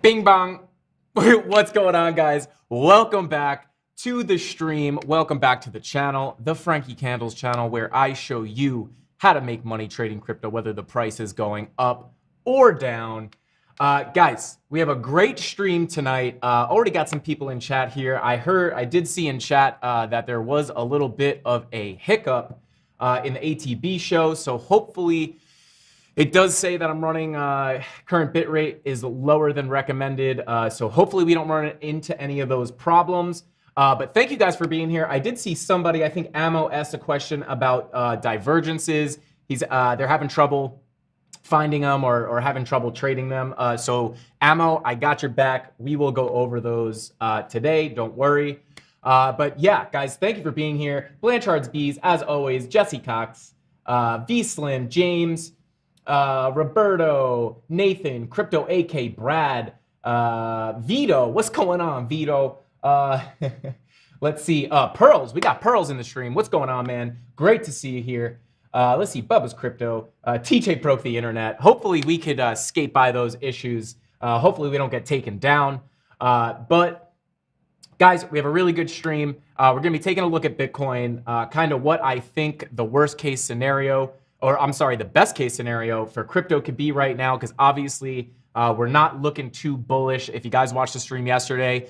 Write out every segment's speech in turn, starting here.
Bing bong. What's going on, guys? Welcome back to the stream. Welcome back to the channel, the Frankie Candles channel, where I show you how to make money trading crypto, whether the price is going up or down. Guys, we have a great stream tonight. Already got some people in chat here. I did see in chat that there was a little bit of a hiccup in the ATB show. So hopefully it does say that I'm running current bit rate is lower than recommended. So hopefully we don't run into any of those problems. But thank you guys for being here. I did see somebody, I think Ammo, asked a question about divergences. They're having trouble finding them or having trouble trading them. So Ammo, I got your back. We will go over those today. Don't worry. But yeah, guys, thank you for being here. Blanchard's Bees, as always, Jesse Cox, V Slim, James, Roberto, Nathan, Crypto AK, Brad, Vito. What's going on, Vito? Let's see. Pearls. We got Pearls in the stream. What's going on, man? Great to see you here. Let's see. Bubba's Crypto. TJ broke the internet. Hopefully we could skate by those issues. Hopefully we don't get taken down. But guys, we have a really good stream. We're going to be taking a look at Bitcoin, kind of what I think the worst case scenario, or I'm sorry, the best case scenario for crypto could be right now, because obviously we're not looking too bullish. If you guys watched the stream yesterday,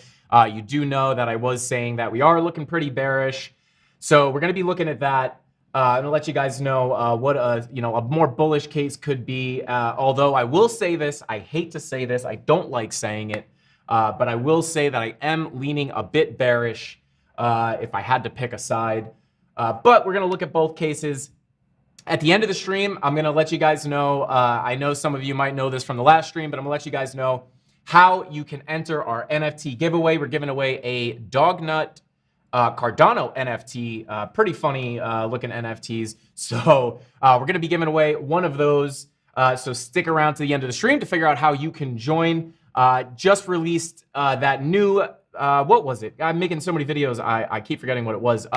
you do know that I was saying that we are looking pretty bearish. So we're going to be looking at that. I'm going to let you guys know what a more bullish case could be. Although I will say this, I hate to say this, I don't like saying it, but I will say that I am leaning a bit bearish if I had to pick a side. But we're going to look at both cases. At the end of the stream, I'm going to let you guys know, I know some of you might know this from the last stream, but I'm going to let you guys know how you can enter our NFT giveaway. We're giving away a Dognut Cardano NFT, pretty funny looking NFTs. So we're going to be giving away one of those. So stick around to the end of the stream to figure out how you can join. Just released that new, what was it? I'm making so many videos, I keep forgetting what it was.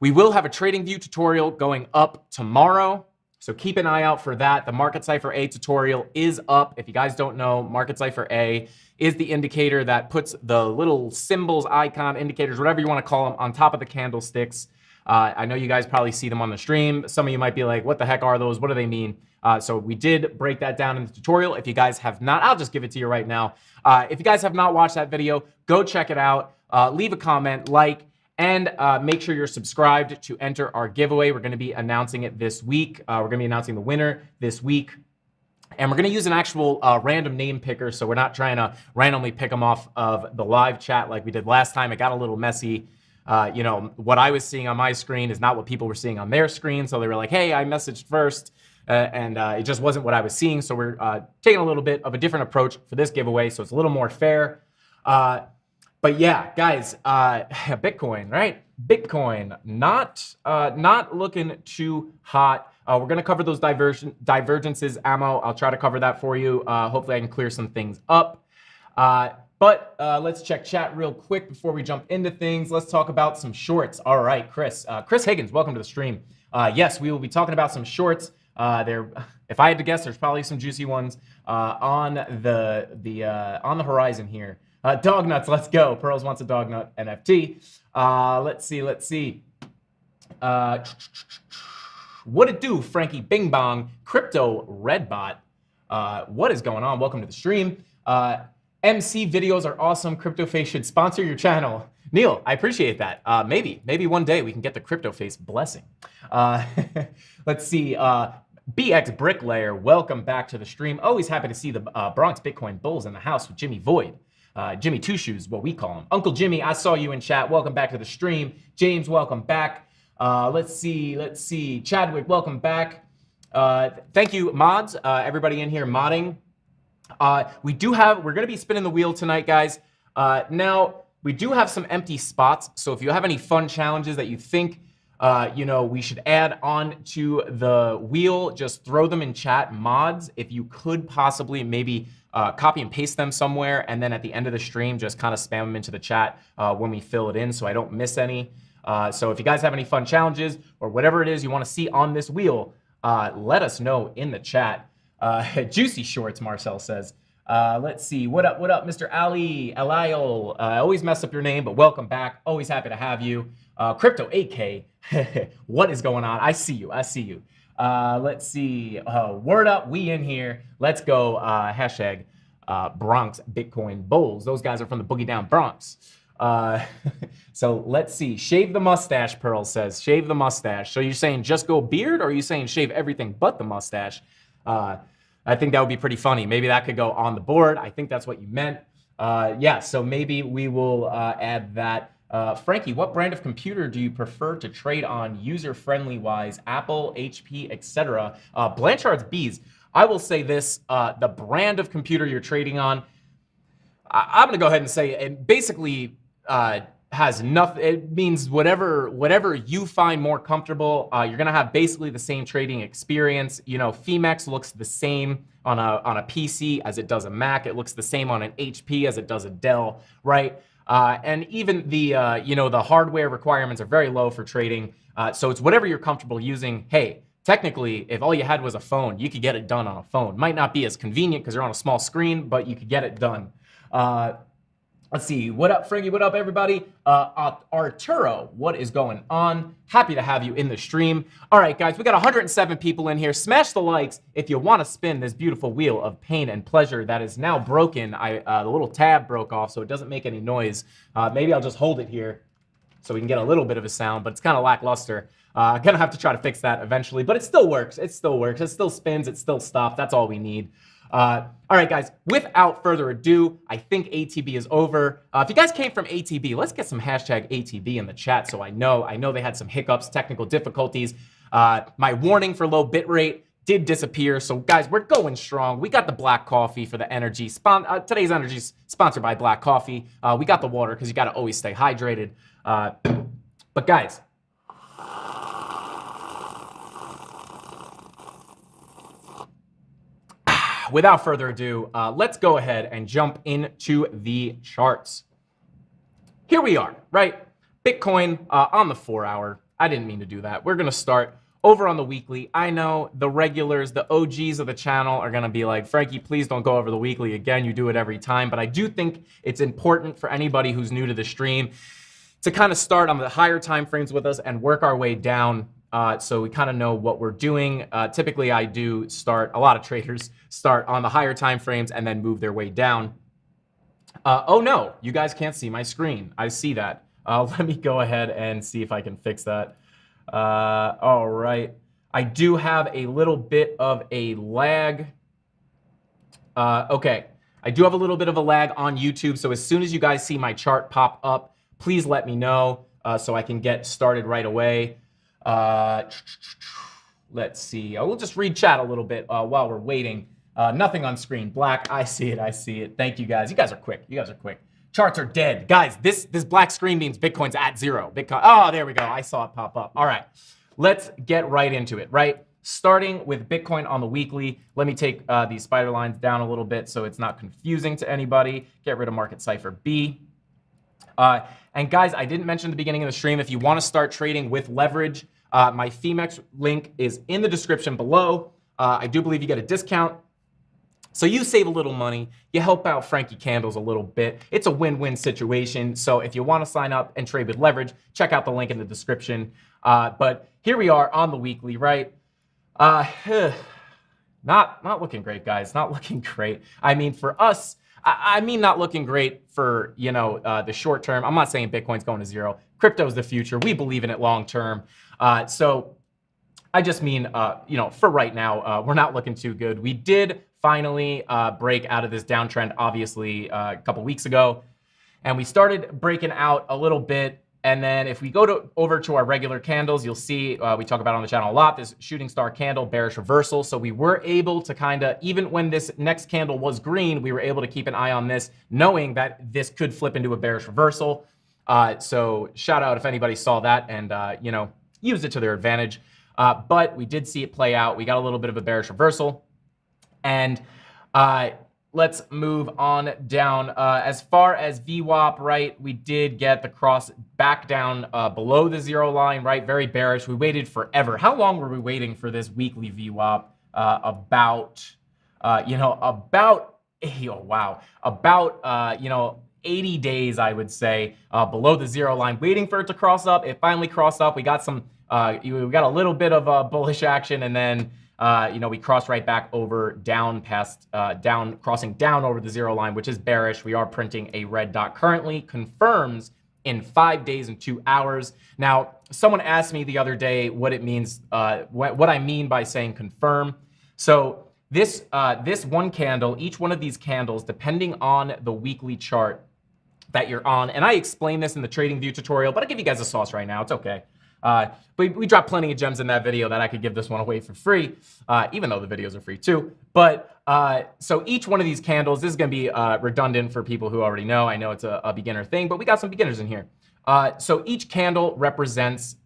We will have a TradingView tutorial going up tomorrow, so keep an eye out for that. The Market Cipher A tutorial is up. If you guys don't know, Market Cipher A is the indicator that puts the little symbols, icon, indicators, whatever you want to call them, on top of the candlesticks. I know you guys probably see them on the stream. Some of you might be like, what the heck are those? What do they mean? So we did break that down in the tutorial. If you guys have not, I'll just give it to you right now. If you guys have not watched that video, go check it out. Leave a comment, like, and make sure you're subscribed to enter our giveaway. We're going to be announcing it this week. We're going to be announcing the winner this week. And we're going to use an actual random name picker, so we're not trying to randomly pick them off of the live chat like we did last time. It got a little messy. You know, what I was seeing on my screen is not what people were seeing on their screen. So they were like, hey, I messaged first. And it just wasn't what I was seeing. So we're taking a little bit of a different approach for this giveaway, so it's a little more fair. But yeah, guys, Bitcoin, right? Bitcoin, not looking too hot. We're going to cover those divergences, ammo. I'll try to cover that for you. Hopefully I can clear some things up. But let's check chat real quick before we jump into things. Let's talk about some shorts. All right, Chris Higgins, welcome to the stream. Yes, we will be talking about some shorts. If I had to guess, there's probably some juicy ones on the horizon here. Dog nuts, let's go. Pearls wants a dog nut NFT. Let's see. What it do, Frankie Bing Bong, Crypto Redbot. What is going on? Welcome to the stream. MC videos are awesome. CryptoFace should sponsor your channel. Neil, I appreciate that. Maybe one day we can get the CryptoFace blessing. Let's see. BX Bricklayer, welcome back to the stream. Always happy to see the Bronx Bitcoin Bulls in the house with Jimmy Void. Jimmy Two Shoes, what we call him. Uncle Jimmy, I saw you in chat. Welcome back to the stream. James, welcome back. Let's see. Chadwick, welcome back. Thank you, mods. Everybody in here modding. We're going to be spinning the wheel tonight, guys. Now, we do have some empty spots. So if you have any fun challenges that you think we should add on to the wheel, just throw them in chat. Mods, if you could possibly maybe copy and paste them somewhere, and then at the end of the stream, just kind of spam them into the chat when we fill it in so I don't miss any. So if you guys have any fun challenges or whatever it is you want to see on this wheel, let us know in the chat. Juicy shorts, Marcel says. Let's see. What up, Mr. Ali Eliel? I always mess up your name, but welcome back. Always happy to have you. Crypto AK. What is going on? I see you. Let's see. Word up. We in here. Let's go. Hashtag Bronx Bitcoin Bulls. Those guys are from the Boogie Down Bronx. So let's see. Shave the mustache, Pearl says. Shave the mustache. So you're saying just go beard, or are you saying shave everything but the mustache? I think that would be pretty funny. Maybe that could go on the board. I think that's what you meant. Yeah, so maybe we will add that. Frankie, what brand of computer do you prefer to trade on user-friendly wise? Apple, HP, etc. Blanchard's Bees. I will say this, the brand of computer you're trading on, I'm going to go ahead and say it basically has nothing. It means whatever you find more comfortable. You're going to have basically the same trading experience. You know, Femex looks the same on a PC as it does a Mac. It looks the same on an HP as it does a Dell, right? And even the the hardware requirements are very low for trading. So it's whatever you're comfortable using. Hey, technically, if all you had was a phone, you could get it done on a phone. Might not be as convenient because you're on a small screen, but you could get it done. Let's see. What up, Frankie? What up, everybody? Arturo, what is going on? Happy to have you in the stream. All right, guys, we got 107 people in here. Smash the likes if you want to spin this beautiful wheel of pain and pleasure that is now broken. The little tab broke off, so it doesn't make any noise. Maybe I'll just hold it here so we can get a little bit of a sound, but it's kind of lackluster. Gonna have to try to fix that eventually, but it still works. It still works. It still spins. It still stops. That's all we need. All right, guys, without further ado, I think ATB is over. If you guys came from ATB, let's get some hashtag ATB in the chat so I know they had some hiccups, technical difficulties. My warning for low bit rate did disappear. So, guys, we're going strong. We got the black coffee for the energy. Today's energy is sponsored by Black Coffee. We got the water because you got to always stay hydrated. But, guys, without further ado, let's go ahead and jump into the charts. Here we are, right? Bitcoin on the 4-hour. I didn't mean to do that. We're going to start over on the weekly. I know the regulars, the OGs of the channel are going to be like, Frankie, please don't go over the weekly again. You do it every time. But I do think it's important for anybody who's new to the stream to kind of start on the higher time frames with us and work our way down. So we kind of know what we're doing. Typically, I do start, a lot of traders start on the higher time frames and then move their way down. Oh no, you guys can't see my screen. I see that. Let me go ahead and see if I can fix that. All right. I do have a little bit of a lag. Okay. I do have a little bit of a lag on YouTube. So as soon as you guys see my chart pop up, please let me know so I can get started right away. Let's see. We'll just read chat a little bit while we're waiting. Nothing on screen. Black. I see it. I see it. Thank you guys. You guys are quick. You guys are quick. Charts are dead. Guys, this black screen means Bitcoin's at zero. Bitcoin. Oh, there we go. I saw it pop up. All right. Let's get right into it, right? Starting with Bitcoin on the weekly. Let me take these spider lines down a little bit so it's not confusing to anybody. Get rid of market cipher B. And guys, I didn't mention at the beginning of the stream, if you want to start trading with leverage, my Femex link is in the description below. I do believe you get a discount. So you save a little money, you help out Frankie Candles a little bit. It's a win-win situation. So if you want to sign up and trade with leverage, check out the link in the description. But here we are on the weekly, right? Not looking great, guys. Not looking great. I mean, for us, I mean not looking great for, you know, the short term. I'm not saying Bitcoin's going to zero. Crypto's the future. We believe in it long term. So I just mean, you know, for right now, we're not looking too good. We did finally break out of this downtrend, obviously, a couple weeks ago. And we started breaking out a little bit. And then if we go over to our regular candles, you'll see we talk about on the channel a lot, this shooting star candle, bearish reversal. So we were able to kind of, even when this next candle was green, we were able to keep an eye on this, knowing that this could flip into a bearish reversal. So shout out if anybody saw that and, you know, used it to their advantage. But we did see it play out. We got a little bit of a bearish reversal. And let's move on down. As far as VWAP, right, we did get the cross back down below the zero line, right? Very bearish. We waited forever. How long were we waiting for this weekly VWAP? You know, 80 days, I would say, below the zero line, waiting for it to cross up. It finally crossed up. We got some, we got a little bit of bullish action, and then you know, we crossed right back over down past crossing down over the zero line, which is bearish. We are printing a red dot currently, confirms in 5 days and 2 hours. Now, someone asked me the other day what it means, what I mean by saying confirm. So this one candle, each one of these candles, depending on the weekly chart that you're on, and I explained this in the TradingView tutorial, but I'll give you guys a sauce right now. It's okay. But we dropped plenty of gems in that video that I could give this one away for free, even though the videos are free too. But so each one of these candles, this is going to be redundant for people who already know. I know it's a beginner thing, but we got some beginners in here. So each candle represents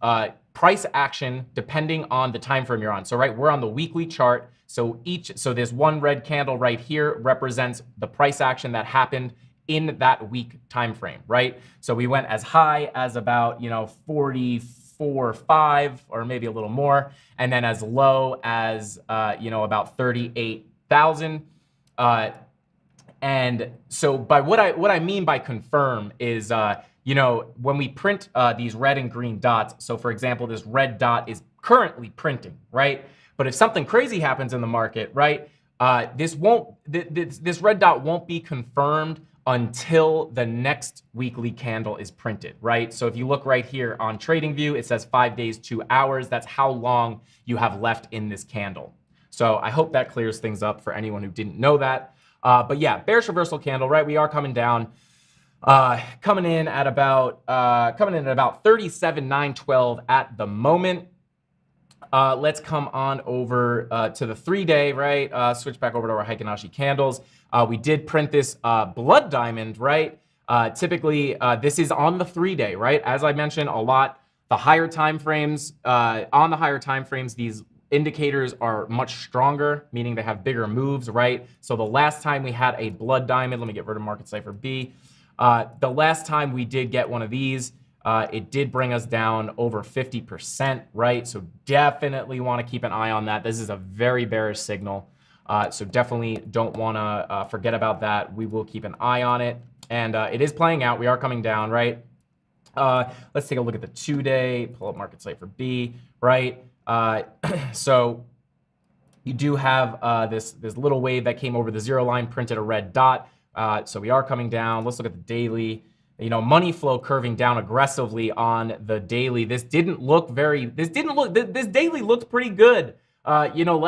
price action depending on the time frame you're on. So right, we're on the weekly chart. So this one red candle right here represents the price action that happened in that week time frame, right? So we went as high as about, you know, 44 or 5 or maybe a little more, and then as low as you know, about 38,000. And so by what I mean by confirm is you know, when we print these red and green dots, so for example, this red dot is currently printing, right? But if something crazy happens in the market, right, this red dot won't be confirmed until the next weekly candle is printed, right? So if you look right here on TradingView, it says 5 days, 2 hours. That's how long you have left in this candle. So I hope that clears things up for anyone who didn't know that. But yeah, bearish reversal candle, right? We are coming down, coming in at about 37,912 at the moment. Let's come on over to the 3-day, right? Switch back over to our Heikinashi candles. We did print this blood diamond, right? Typically, this is on the 3-day, right? As I mentioned a lot, the higher time frames, on the higher time frames, these indicators are much stronger, meaning they have bigger moves, right? So the last time we had a blood diamond, let me get rid of market cipher B. The last time we did get one of these, it did bring us down over 50%, right? So definitely want to keep an eye on that. This is a very bearish signal. So definitely don't want to forget about that. We will keep an eye on it. And it is playing out. We are coming down, right? Let's take a look at the 2-day, pull up market site for B, right? So you do have this little wave that came over the 0 line, printed a red dot. So we are coming down. Let's look at the daily. You know, money flow curving down aggressively on the daily. This daily looked pretty good. You know,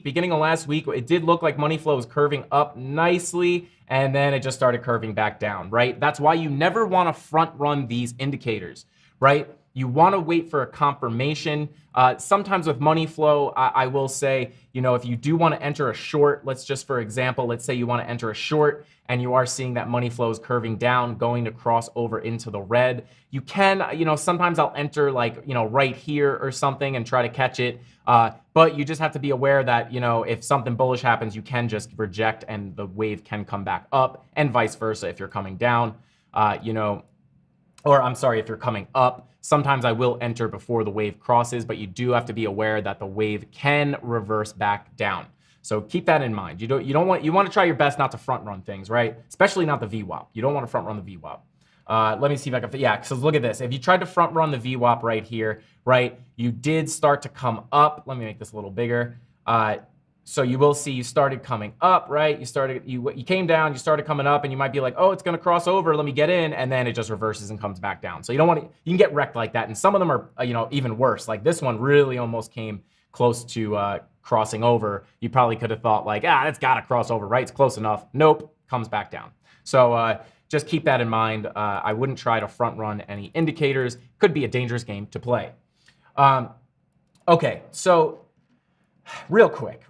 beginning of last week, it did look like money flow was curving up nicely, and then it just started curving back down, right? That's why you never want to front run these indicators, right? You want to wait for a confirmation. Sometimes with money flow, I will say, you know, if you do want to enter a short, let's say you want to enter a short and you are seeing that money flow is curving down, going to cross over into the red. You can, you know, sometimes I'll enter like, you know, right here or something and try to catch it. But you just have to be aware that, you know, if something bullish happens, you can just reject and the wave can come back up, and vice versa if you're coming down, you know, or I'm sorry, if you're coming up. Sometimes I will enter before the wave crosses, but you do have to be aware that the wave can reverse back down. So keep that in mind. You want to try your best not to front run things, right? Especially not the VWAP. You don't want to front run the VWAP. Let me see if I can, yeah, so look at this. If you tried to front run the VWAP right here, right, you did start to come up. Let me make this a little bigger. So you will see you started coming up, right? You came down, you started coming up, and you might be like, oh, it's going to cross over. Let me get in. And then it just reverses and comes back down. So you don't want to, you can get wrecked like that. And some of them are, you know, even worse. Like this one really almost came close to crossing over. You probably could have thought like, it's got to cross over, right? It's close enough. Nope, comes back down. So just keep that in mind. I wouldn't try to front run any indicators. Could be a dangerous game to play. Okay, so real quick.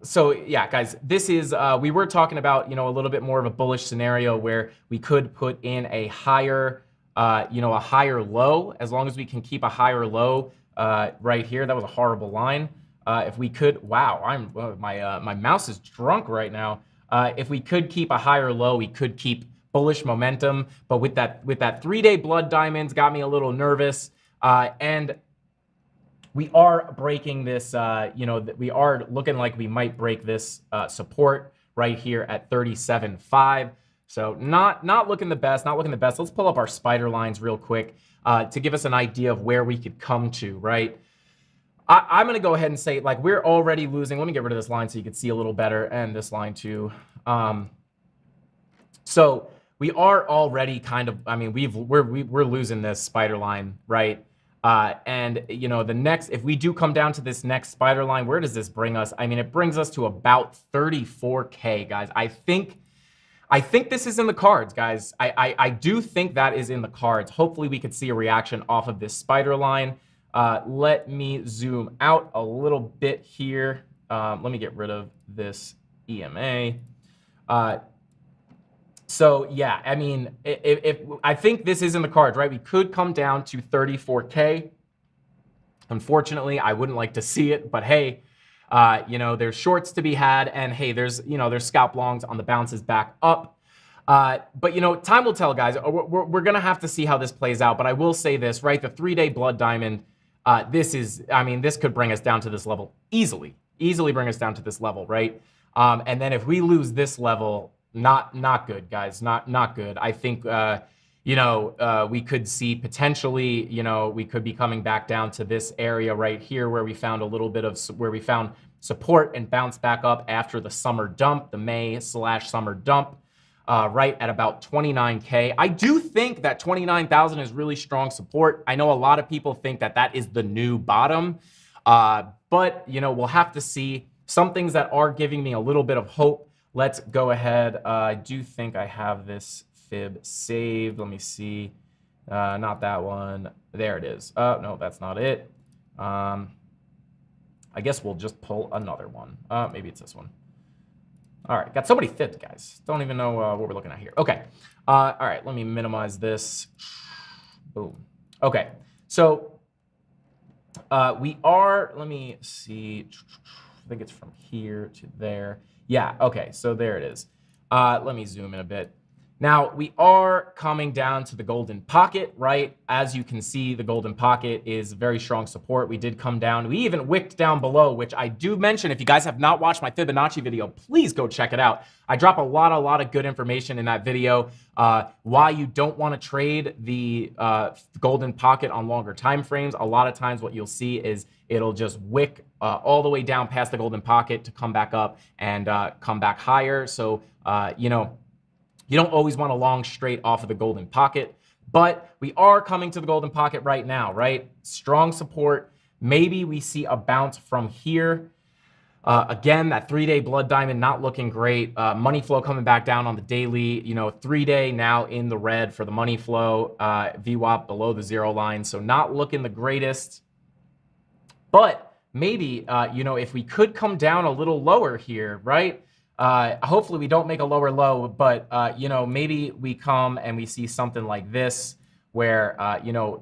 So yeah, guys, this is, we were talking about, you know, a little bit more of a bullish scenario where we could put in a higher, you know, a higher low, as long as we can keep a higher low right here. That was a horrible line. If we could, wow, my mouse is drunk right now. If we could keep a higher low, we could keep bullish momentum, but with that 3-day blood diamonds got me a little nervous. And we are breaking this, you know, we are looking like we might break this support right here at 37.5. So not looking the best, Let's pull up our spider lines real quick to give us an idea of where we could come to, right? I'm going to go ahead and say, like, we're already losing. Let me get rid of this line so you can see a little better, and this line too. So we are already kind of, I mean, we're losing this spider line, right? And you know, if we do come down to this next spider line, where does this bring us? I mean, it brings us to about 34K, guys. I think this is in the cards, guys. I do think that is in the cards. Hopefully we could see a reaction off of this spider line. Let me zoom out a little bit here. Let me get rid of this EMA. So yeah, I mean, if I think this is in the cards, right? We could come down to 34K. Unfortunately, I wouldn't like to see it, but hey, you know, there's shorts to be had, and hey, there's scalp longs on the bounces back up. But you know, time will tell, guys. We're gonna have to see how this plays out. But I will say this, right? The 3-day blood diamond. This could bring us down to this level easily bring us down to this level, right? And then if we lose this level, not good, guys, not good. I think, you know, we could see potentially, you know, we could be coming back down to this area right here where we found a little bit of, where we found support and bounced back up after the summer dump, the May/summer dump. Right at about 29K. I do think that 29,000 is really strong support. I know a lot of people think that that is the new bottom, but you know, we'll have to see. Some things that are giving me a little bit of hope. Let's go ahead. I do think I have this fib saved. Let me see. Not that one. There it is. No, that's not it. I guess we'll just pull another one. Maybe it's this one. All right, got so many fibs, guys. Don't even know what we're looking at here. Okay, all right, let me minimize this. Boom. Okay, so we are, let me see, I think it's from here to there. Yeah, okay, so there it is. Let me zoom in a bit. Now, we are coming down to the golden pocket, right? As you can see, the golden pocket is very strong support. We did come down. We even wicked down below, which I do mention. If you guys have not watched my Fibonacci video, please go check it out. I drop a lot of good information in that video. Why you don't want to trade the golden pocket on longer time frames. A lot of times what you'll see is it'll just wick all the way down past the golden pocket to come back up and come back higher. So, you don't always want a long straight off of the golden pocket, but we are coming to the golden pocket right now, right? Strong support. Maybe we see a bounce from here. Again, that 3-day blood diamond not looking great. Money flow coming back down on the daily. 3-day now in the red for the money flow. VWAP below the 0 line, so not looking the greatest. But maybe, if we could come down a little lower here, right? Hopefully we don't make a lower low, but, maybe we come and we see something like this where,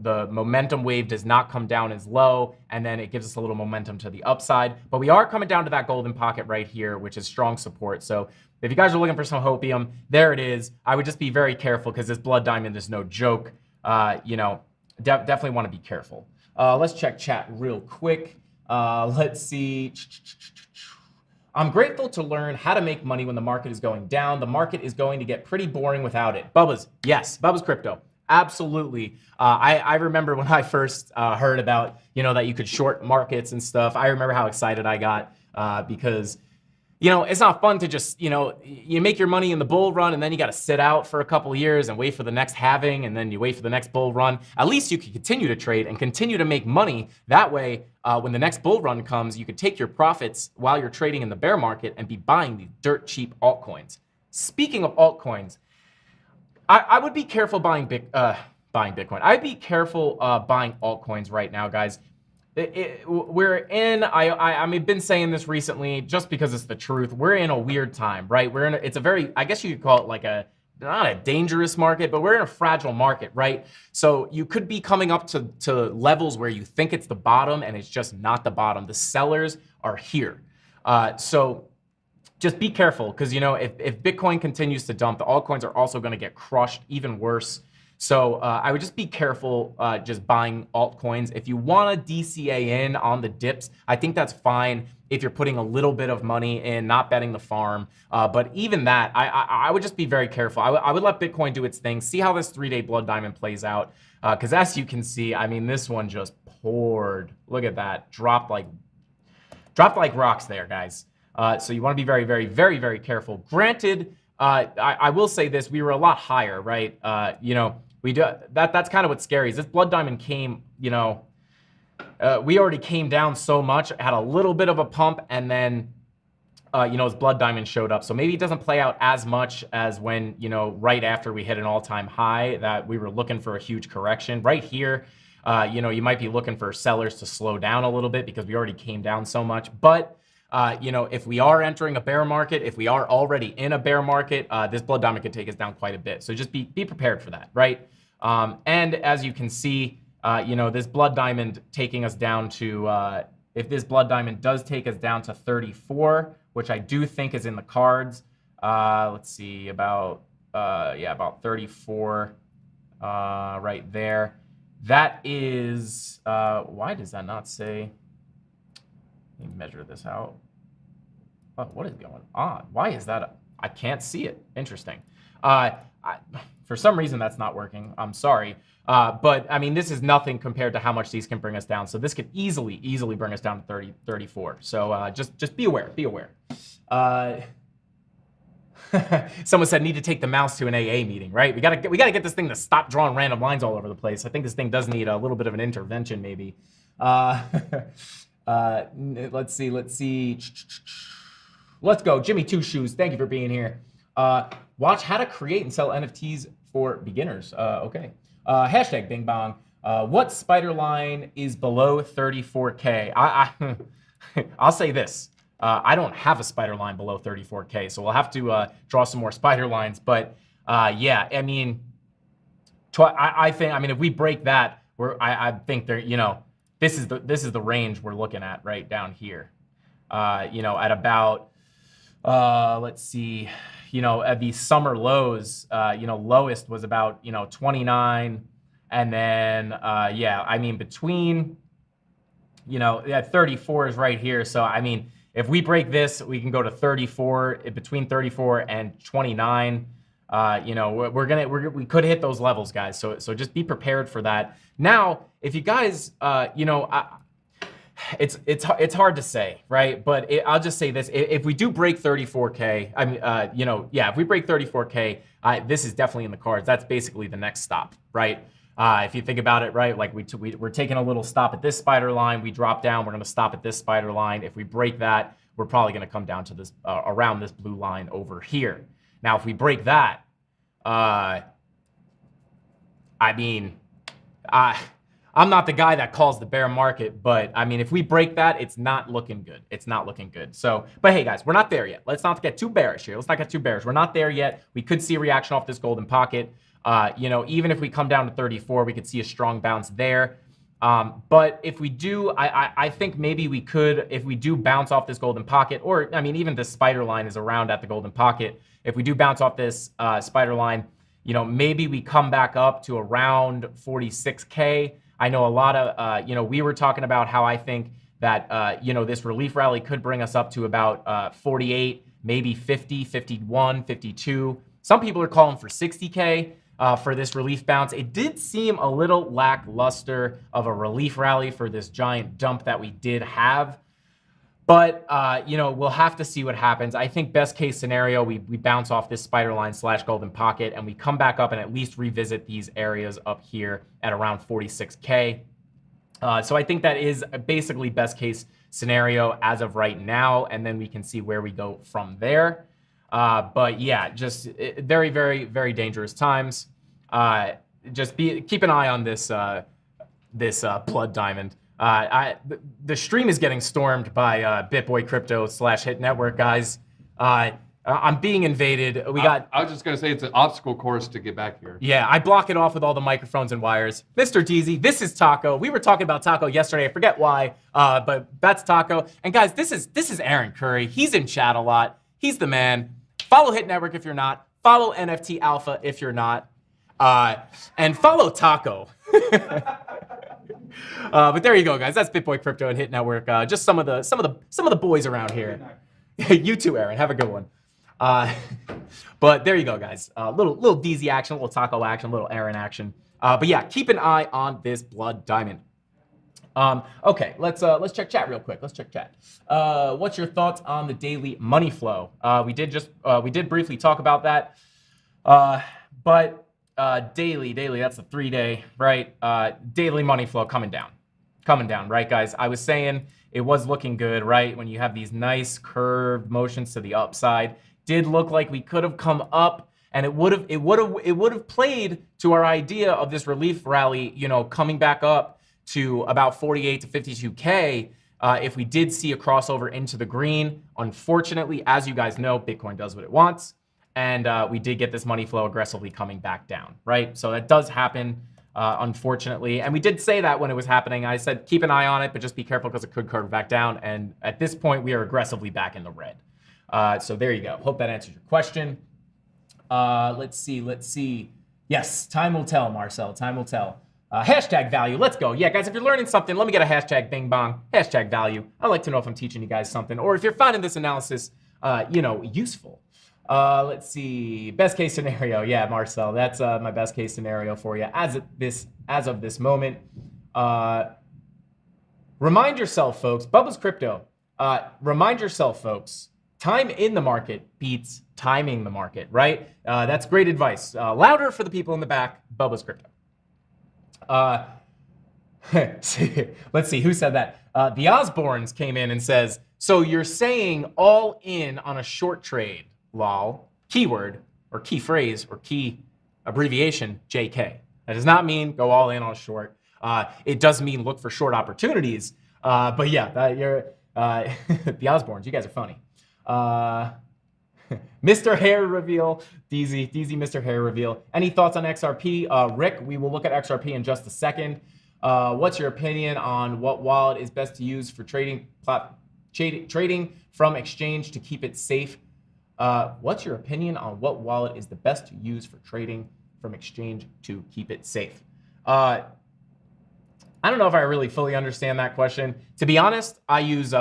the momentum wave does not come down as low, and then it gives us a little momentum to the upside. But we are coming down to that golden pocket right here, which is strong support. So if you guys are looking for some hopium, there it is. I would just be very careful because this blood diamond is no joke. Definitely want to be careful. Let's check chat real quick. Let's see. I'm grateful to learn how to make money when the market is going down. The market is going to get pretty boring without it. Bubba's, yes, Bubba's Crypto. Absolutely. I remember when I first heard about, that you could short markets and stuff. I remember how excited I got because, it's not fun to just, you make your money in the bull run and then you got to sit out for a couple of years and wait for the next halving and then you wait for the next bull run. At least you can continue to trade and continue to make money. That way, when the next bull run comes, you could take your profits while you're trading in the bear market and be buying these dirt cheap altcoins. Speaking of altcoins, I would be careful buying Bitcoin. I'd be careful buying altcoins right now, guys. We're in, I've been saying this recently just because it's the truth. We're in a weird time, right? It's a very, I guess you could call it like not a dangerous market, but we're in a fragile market, right? So you could be coming up to levels where you think it's the bottom and it's just not the bottom. The sellers are here. So just be careful because, if Bitcoin continues to dump, the altcoins are also going to get crushed even worse. So I would just be careful just buying altcoins. If you want to DCA in on the dips, I think that's fine if you're putting a little bit of money in, not betting the farm. But even that, I would just be very careful. I would let Bitcoin do its thing, see how this 3-day blood diamond plays out. Because as you can see, this one just poured. Look at that. Dropped like rocks there, guys. So you want to be very, very, very, very careful. Granted, I will say this, we were a lot higher, right? That's kind of what's scary is this blood diamond came, we already came down so much, had a little bit of a pump, and then, his blood diamond showed up. So maybe it doesn't play out as much as when, right after we hit an all-time high that we were looking for a huge correction. Right here, you might be looking for sellers to slow down a little bit because we already came down so much. But if we are entering a bear market, if we are already in a bear market, this blood diamond could take us down quite a bit. So just be prepared for that, right? And as you can see, this blood diamond taking us down to, if this blood diamond does take us down to 34, which I do think is in the cards, let's see, about 34 right there. That is, why does that not say? Let me measure this out. Oh, what is going on? Why is that? I can't see it. Interesting. For some reason, that's not working. I'm sorry. But this is nothing compared to how much these can bring us down. So this could easily bring us down to 34. So just be aware. Be aware. Someone said need to take the mouse to an AA meeting, right? We gotta get this thing to stop drawing random lines all over the place. I think this thing does need a little bit of an intervention, maybe. Let's see. Let's go. Jimmy Two Shoes, thank you for being here. Watch how to create and sell NFTs for beginners. Okay. Hashtag Bing Bong. What spider line is below 34K? I'll say this. I don't have a spider line below 34K, so we'll have to draw some more spider lines. But yeah, I think if we break that, I think there, this is the range we're looking at right down here. At about Let's see, at these summer lows, lowest was about, 29. And then, yeah, I mean, between, 34 is right here. So, I mean, if we break this, we can go to 34, between 34 and 29. We could hit those levels, guys. So just be prepared for that. Now, if you guys, it's hard to say, right? But I'll just say this: if we do break 34K, I mean, if we break 34K, this is definitely in the cards. That's basically the next stop, right? If you think about it, right, like we're taking a little stop at this spider line, we drop down, we're going to stop at this spider line. If we break that, we're probably going to come down to this around this blue line over here. Now, if we break that, I mean, I'm not the guy that calls the bear market, but I mean, if we break that, it's not looking good. It's not looking good. So, but hey, guys, we're not there yet. Let's not get too bearish here. Let's not get too bearish. We're not there yet. We could see a reaction off this golden pocket. Even if we come down to 34, we could see a strong bounce there. But if we do, I think maybe we could, if we do bounce off this golden pocket, or I mean, even this spider line is around at the golden pocket. If we do bounce off this spider line, maybe we come back up to around 46K. I know a lot of, we were talking about how I think that, this relief rally could bring us up to about 48, maybe 50, 51, 52. Some people are calling for 60K. For this relief bounce. It did seem a little lackluster of a relief rally for this giant dump that we did have. But, we'll have to see what happens. I think best case scenario, we bounce off this spider line / golden pocket and we come back up and at least revisit these areas up here at around 46K. So I think that is basically best case scenario as of right now. And then we can see where we go from there. But yeah, just very, very, very dangerous times. Just keep an eye on this blood diamond. The stream is getting stormed by BitBoy Crypto / Hit Network guys. I'm being invaded. I was just gonna say it's an obstacle course to get back here. Yeah, I block it off with all the microphones and wires. Mr. DZ, this is Taco. We were talking about Taco yesterday. I forget why, but that's Taco. And guys, this is Aaron Curry. He's in chat a lot. He's the man. Follow Hit Network if you're not. Follow NFT Alpha if you're not. And follow Taco. But there you go, guys. That's BitBoy Crypto and Hit Network. Just some of the boys around here. You too, Aaron. Have a good one. But there you go, guys. Little DZ action, little Taco action, little Aaron action. But yeah, keep an eye on this blood diamond. Okay, let's check chat real quick. Let's check chat. What's your thoughts on the daily money flow? We did briefly talk about that. But daily, that's the 3-day, right? Daily money flow coming down, right, guys? I was saying it was looking good, right? When you have these nice curved motions to the upside, did look like we could have come up, and it would have played to our idea of this relief rally, coming back up to about 48 to 52K if we did see a crossover into the green. Unfortunately, as you guys know, Bitcoin does what it wants. And we did get this money flow aggressively coming back down, right? So that does happen, unfortunately. And we did say that when it was happening. I said, keep an eye on it, but just be careful because it could curve back down. And at this point, we are aggressively back in the red. So there you go. Hope that answers your question. Let's see. Yes, time will tell, Marcel. Time will tell. Hashtag value. Let's go. Yeah, guys, if you're learning something, let me get a hashtag bing bong. Hashtag value. I like to know if I'm teaching you guys something or if you're finding this analysis, useful. Let's see. Best case scenario. Yeah, Marcel, that's my best case scenario for you as of this moment. Remind yourself, folks. Bubba's Crypto. Remind yourself, folks. Time in the market beats timing the market, right? That's great advice. Louder for the people in the back. Bubba's Crypto. Let's see who said that. The Osborns came in and says, so you're saying all in on a short trade, lol, keyword or key phrase or key abbreviation, JK. That does not mean go all in on a short. It does mean look for short opportunities. But yeah, you're the Osborns. You guys are funny. Mr. Hair Reveal, DZ, Mr. Hair Reveal. Any thoughts on XRP? Rick, we will look at XRP in just a second. What's your opinion on what wallet is best to use for trading from exchange to keep it safe What's your opinion on what wallet is the best to use for trading from exchange to keep it safe? I don't know if I really fully understand that question. To be honest, I use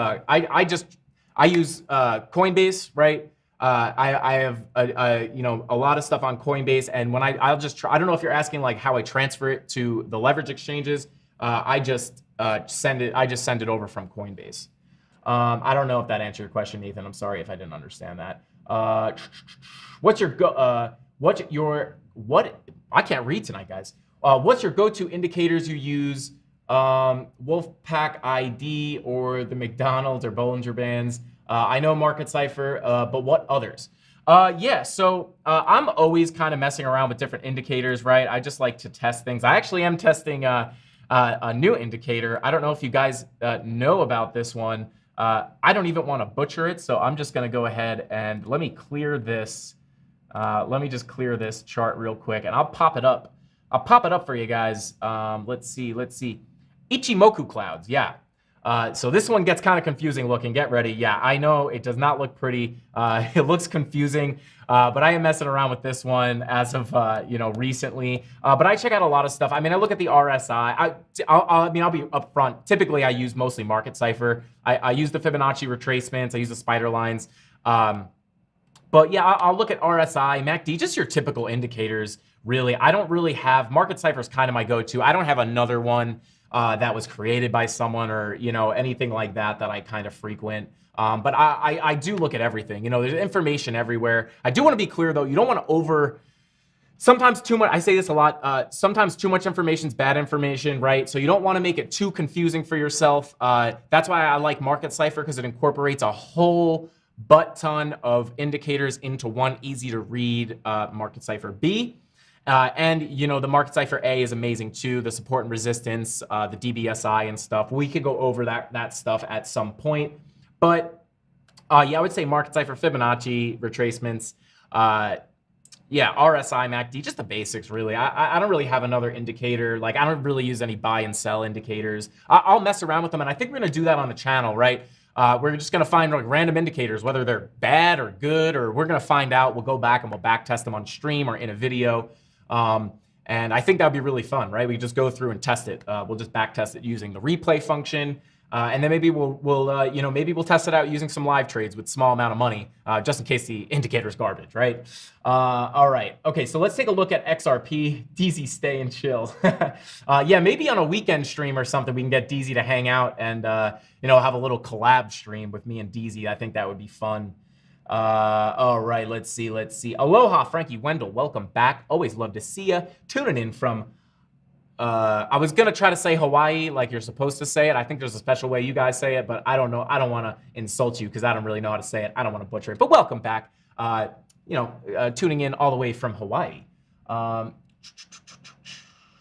Coinbase, right? I have a lot of stuff on Coinbase, and when I'll just try. I don't know if you're asking like how I transfer it to the leverage exchanges. I just send it over from Coinbase. I don't know if that answered your question, Nathan. I'm sorry if I didn't understand that. What's your I can't read tonight, guys. What's your go-to indicators you use? Wolfpack ID or the McDonald's or Bollinger Bands. I know Market Cipher, but what others? So I'm always kind of messing around with different indicators, right? I just like to test things. I actually am testing a new indicator. I don't know if you guys know about this one. I don't even want to butcher it, so I'm just going to go ahead and let me clear this. Let me just clear this chart real quick, and I'll pop it up. I'll pop it up for you guys. Let's see. Ichimoku Clouds, yeah. So this one gets kind of confusing looking. Get ready. Yeah, I know it does not look pretty. It looks confusing, but I am messing around with this one as of recently. But I check out a lot of stuff. I mean, I look at the RSI. I'll be upfront. Typically, I use mostly Market Cipher. I use the Fibonacci retracements. I use the spider lines. But yeah, I'll look at RSI, MACD, just your typical indicators. Really, I don't really have Market Cipher is kind of my go-to. I don't have another one that was created by someone or anything like that I kind of frequent. But I do look at everything. There's information everywhere. I do want to be clear though. You don't want to sometimes too much. I say this a lot. Sometimes too much information is bad information, right? So you don't want to make it too confusing for yourself. That's why I like Market Cipher, because it incorporates a whole butt ton of indicators into one easy to read Market Cipher B. And the Market Cipher A is amazing too. The support and resistance, the DBSI and stuff. We could go over that stuff at some point. But I would say Market Cipher, Fibonacci retracements. RSI, MACD, just the basics really. I don't really have another indicator. Like I don't really use any buy and sell indicators. I'll mess around with them, and I think we're gonna do that on the channel, right? We're just gonna find like random indicators, whether they're bad or good, or we're gonna find out. We'll go back and we'll back test them on stream or in a video. And I think that'd be really fun, right? We just go through and test it. We'll just back test it using the replay function. And then maybe we'll test it out using some live trades with small amount of money, just in case the indicator's garbage, right? All right. Okay, so let's take a look at XRP. DZ stay and chill. Maybe on a weekend stream or something, we can get DZ to hang out and, have a little collab stream with me and DZ. I think that would be fun. All right, let's see. Aloha, Frankie Wendell, welcome back. Always love to see you. Tuning in from, I was going to try to say Hawaii like you're supposed to say it. I think there's a special way you guys say it, but I don't know. I don't want to insult you because I don't really know how to say it. I don't want to butcher it, but welcome back. Tuning in all the way from Hawaii.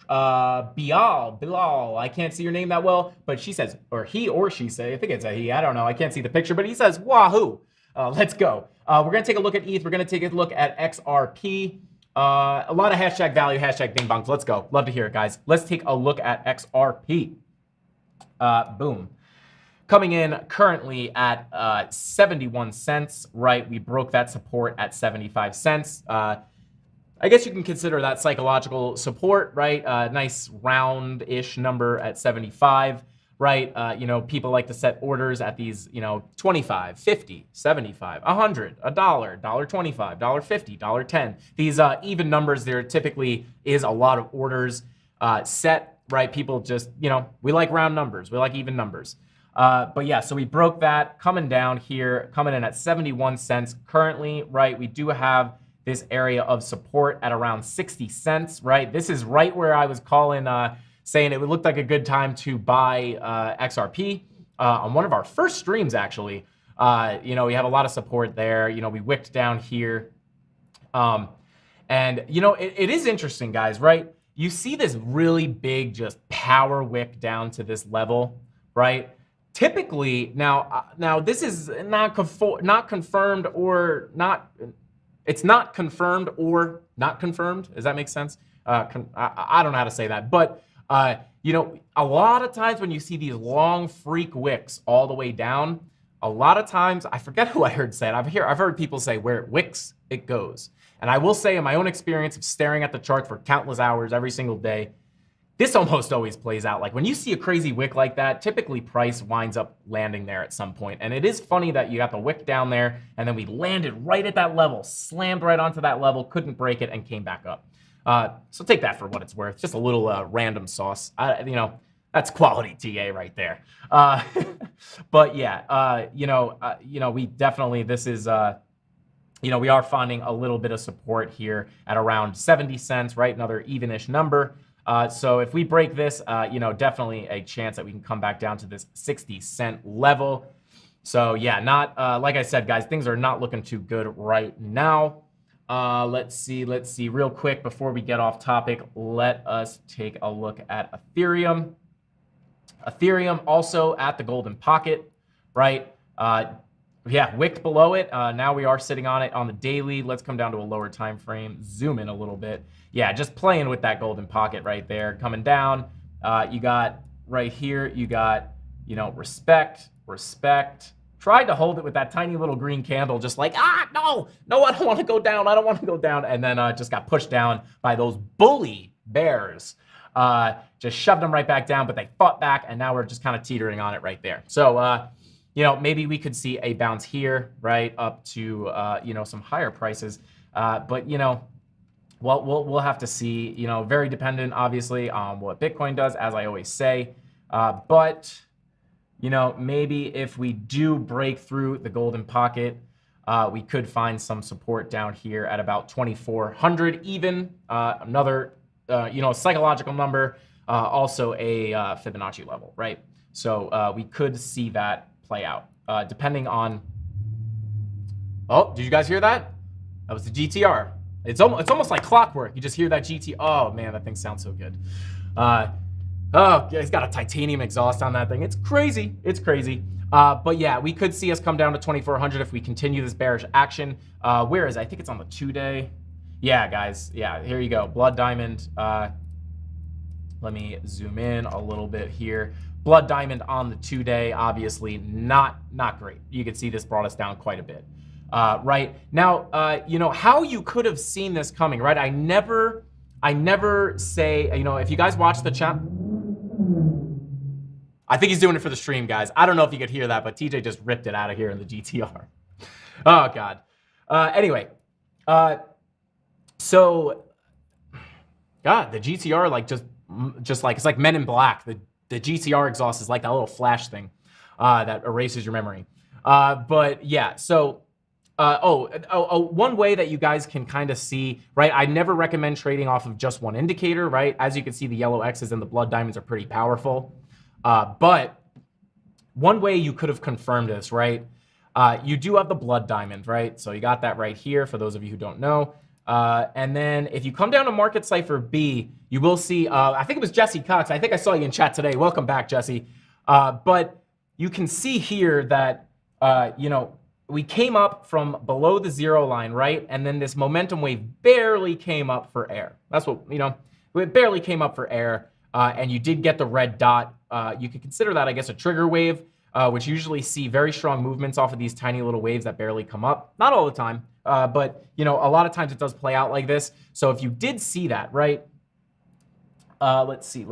Bilal, I can't see your name that well, but she says, or he or she say, I think it's a he, I don't know. I can't see the picture, but he says, wahoo. Let's go. We're going to take a look at ETH. We're going to take a look at XRP. A lot of hashtag value, hashtag ding bongs. Let's go. Love to hear it, guys. Let's take a look at XRP. Boom. Coming in currently at 71 cents, right? We broke that support at 75 cents. I guess you can consider that psychological support, right? Nice round-ish number at 75. Right, people like to set orders at these, 25, 50, 75, 100, $1, $1.25, $1.50, $1.10. These even numbers, there typically is a lot of orders set, right? People just, we like round numbers. We like even numbers. But yeah, so we broke that, coming down here, coming in at 71 cents currently, right? We do have this area of support at around 60 cents, right? This is right where I was calling... saying it looked like a good time to buy XRP on one of our first streams, actually. We have a lot of support there. We wicked down here. It is interesting, guys, right? You see this really big just power wick down to this level, right? Typically, now this is not confirmed or not. It's not confirmed or not confirmed. Does that make sense? I don't know how to say that, but a lot of times when you see these long freak wicks all the way down, a lot of times, I forget who I heard say it. I've heard people say where it wicks, it goes. And I will say in my own experience of staring at the chart for countless hours every single day, this almost always plays out. Like when you see a crazy wick like that, typically price winds up landing there at some point. And it is funny that you got the wick down there and then we landed right at that level, slammed right onto that level, couldn't break it and came back up. So take that for what it's worth. Just a little random sauce. That's quality TA right there. But yeah, we definitely, this is, we are finding a little bit of support here at around 70 cents, right? Another evenish number. So if we break this, definitely a chance that we can come back down to this 60-cent level. So yeah, not like I said, guys, things are not looking too good right now. Let's see real quick before we get off topic. Let us take a look at Ethereum. Ethereum also at the golden pocket, right? Yeah, wicked below it. Now we are sitting on it on the daily. Let's come down to a lower time frame, zoom in a little bit. Yeah, just playing with that golden pocket right there. Coming down, you got right here, you got, respect. Tried to hold it with that tiny little green candle, just like, no, I don't want to go down. I don't want to go down. And then just got pushed down by those bully bears. Just shoved them right back down, but they fought back, and now we're just kind of teetering on it right there. So, maybe we could see a bounce here, right, up to, some higher prices. But, we'll have to see, very dependent, obviously, on what Bitcoin does, as I always say. But, maybe if we do break through the golden pocket, we could find some support down here at about 2,400 even. Another, psychological number, also a Fibonacci level, right? So we could see that play out, depending on. Oh, did you guys hear that? That was the GTR. It's almost like clockwork. You just hear that GT. Oh man, that thing sounds so good. Oh, it's got a titanium exhaust on that thing. It's crazy. It's crazy. But yeah, we could see us come down to 2,400 if we continue this bearish action. Where is it? I think it's on the 2-day. Yeah, guys. Yeah, here you go. Blood diamond. Let me zoom in a little bit here. Blood diamond on the 2-day, obviously not great. You can see this brought us down quite a bit. Right now, how you could have seen this coming, right? I never say, if you guys watch the chat, I think he's doing it for the stream, guys. I don't know if you could hear that, but TJ just ripped it out of here in the GTR. Oh God. Anyway, so God, the GTR just like it's like Men in Black. The GTR exhaust is like that little flash thing that erases your memory. But yeah, so one way that you guys can kind of see, right? I never recommend trading off of just one indicator, right? As you can see, the yellow X's and the blood diamonds are pretty powerful. But one way you could have confirmed this, right? You do have the blood diamond, right? So you got that right here for those of you who don't know. And then if you come down to Market Cipher B, you will see, I think it was Jesse Cox. I think I saw you in chat today. Welcome back, Jesse. But you can see here that, we came up from below the zero line, right? And then this momentum wave barely came up for air. That's what, it barely came up for air. And you did get the red dot. You could consider that, I guess, a trigger wave, which usually see very strong movements off of these tiny little waves that barely come up. Not all the time, but a lot of times it does play out like this. So if you did see that, right? Let's see.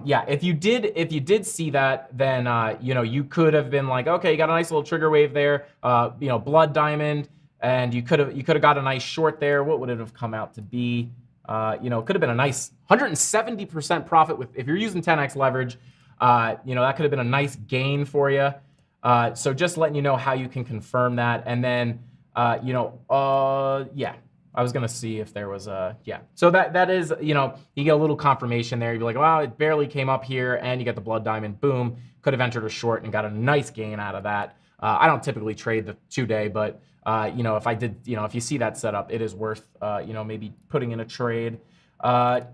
Yeah, if you did see that, then you could have been like, okay, you got a nice little trigger wave there, blood diamond, and you could have got a nice short there. What would it have come out to be? It could have been a nice 170% profit if you're using 10x leverage. That could have been a nice gain for you. So just letting you know how you can confirm that, and then yeah. I was gonna see if there was a, yeah. So that is, you get a little confirmation there. You'd be like, wow, it barely came up here, and you get the blood diamond, boom. Could have entered a short and got a nice gain out of that. I don't typically trade the 2-day, but if I did, if you see that setup, it is worth, maybe putting in a trade. Now,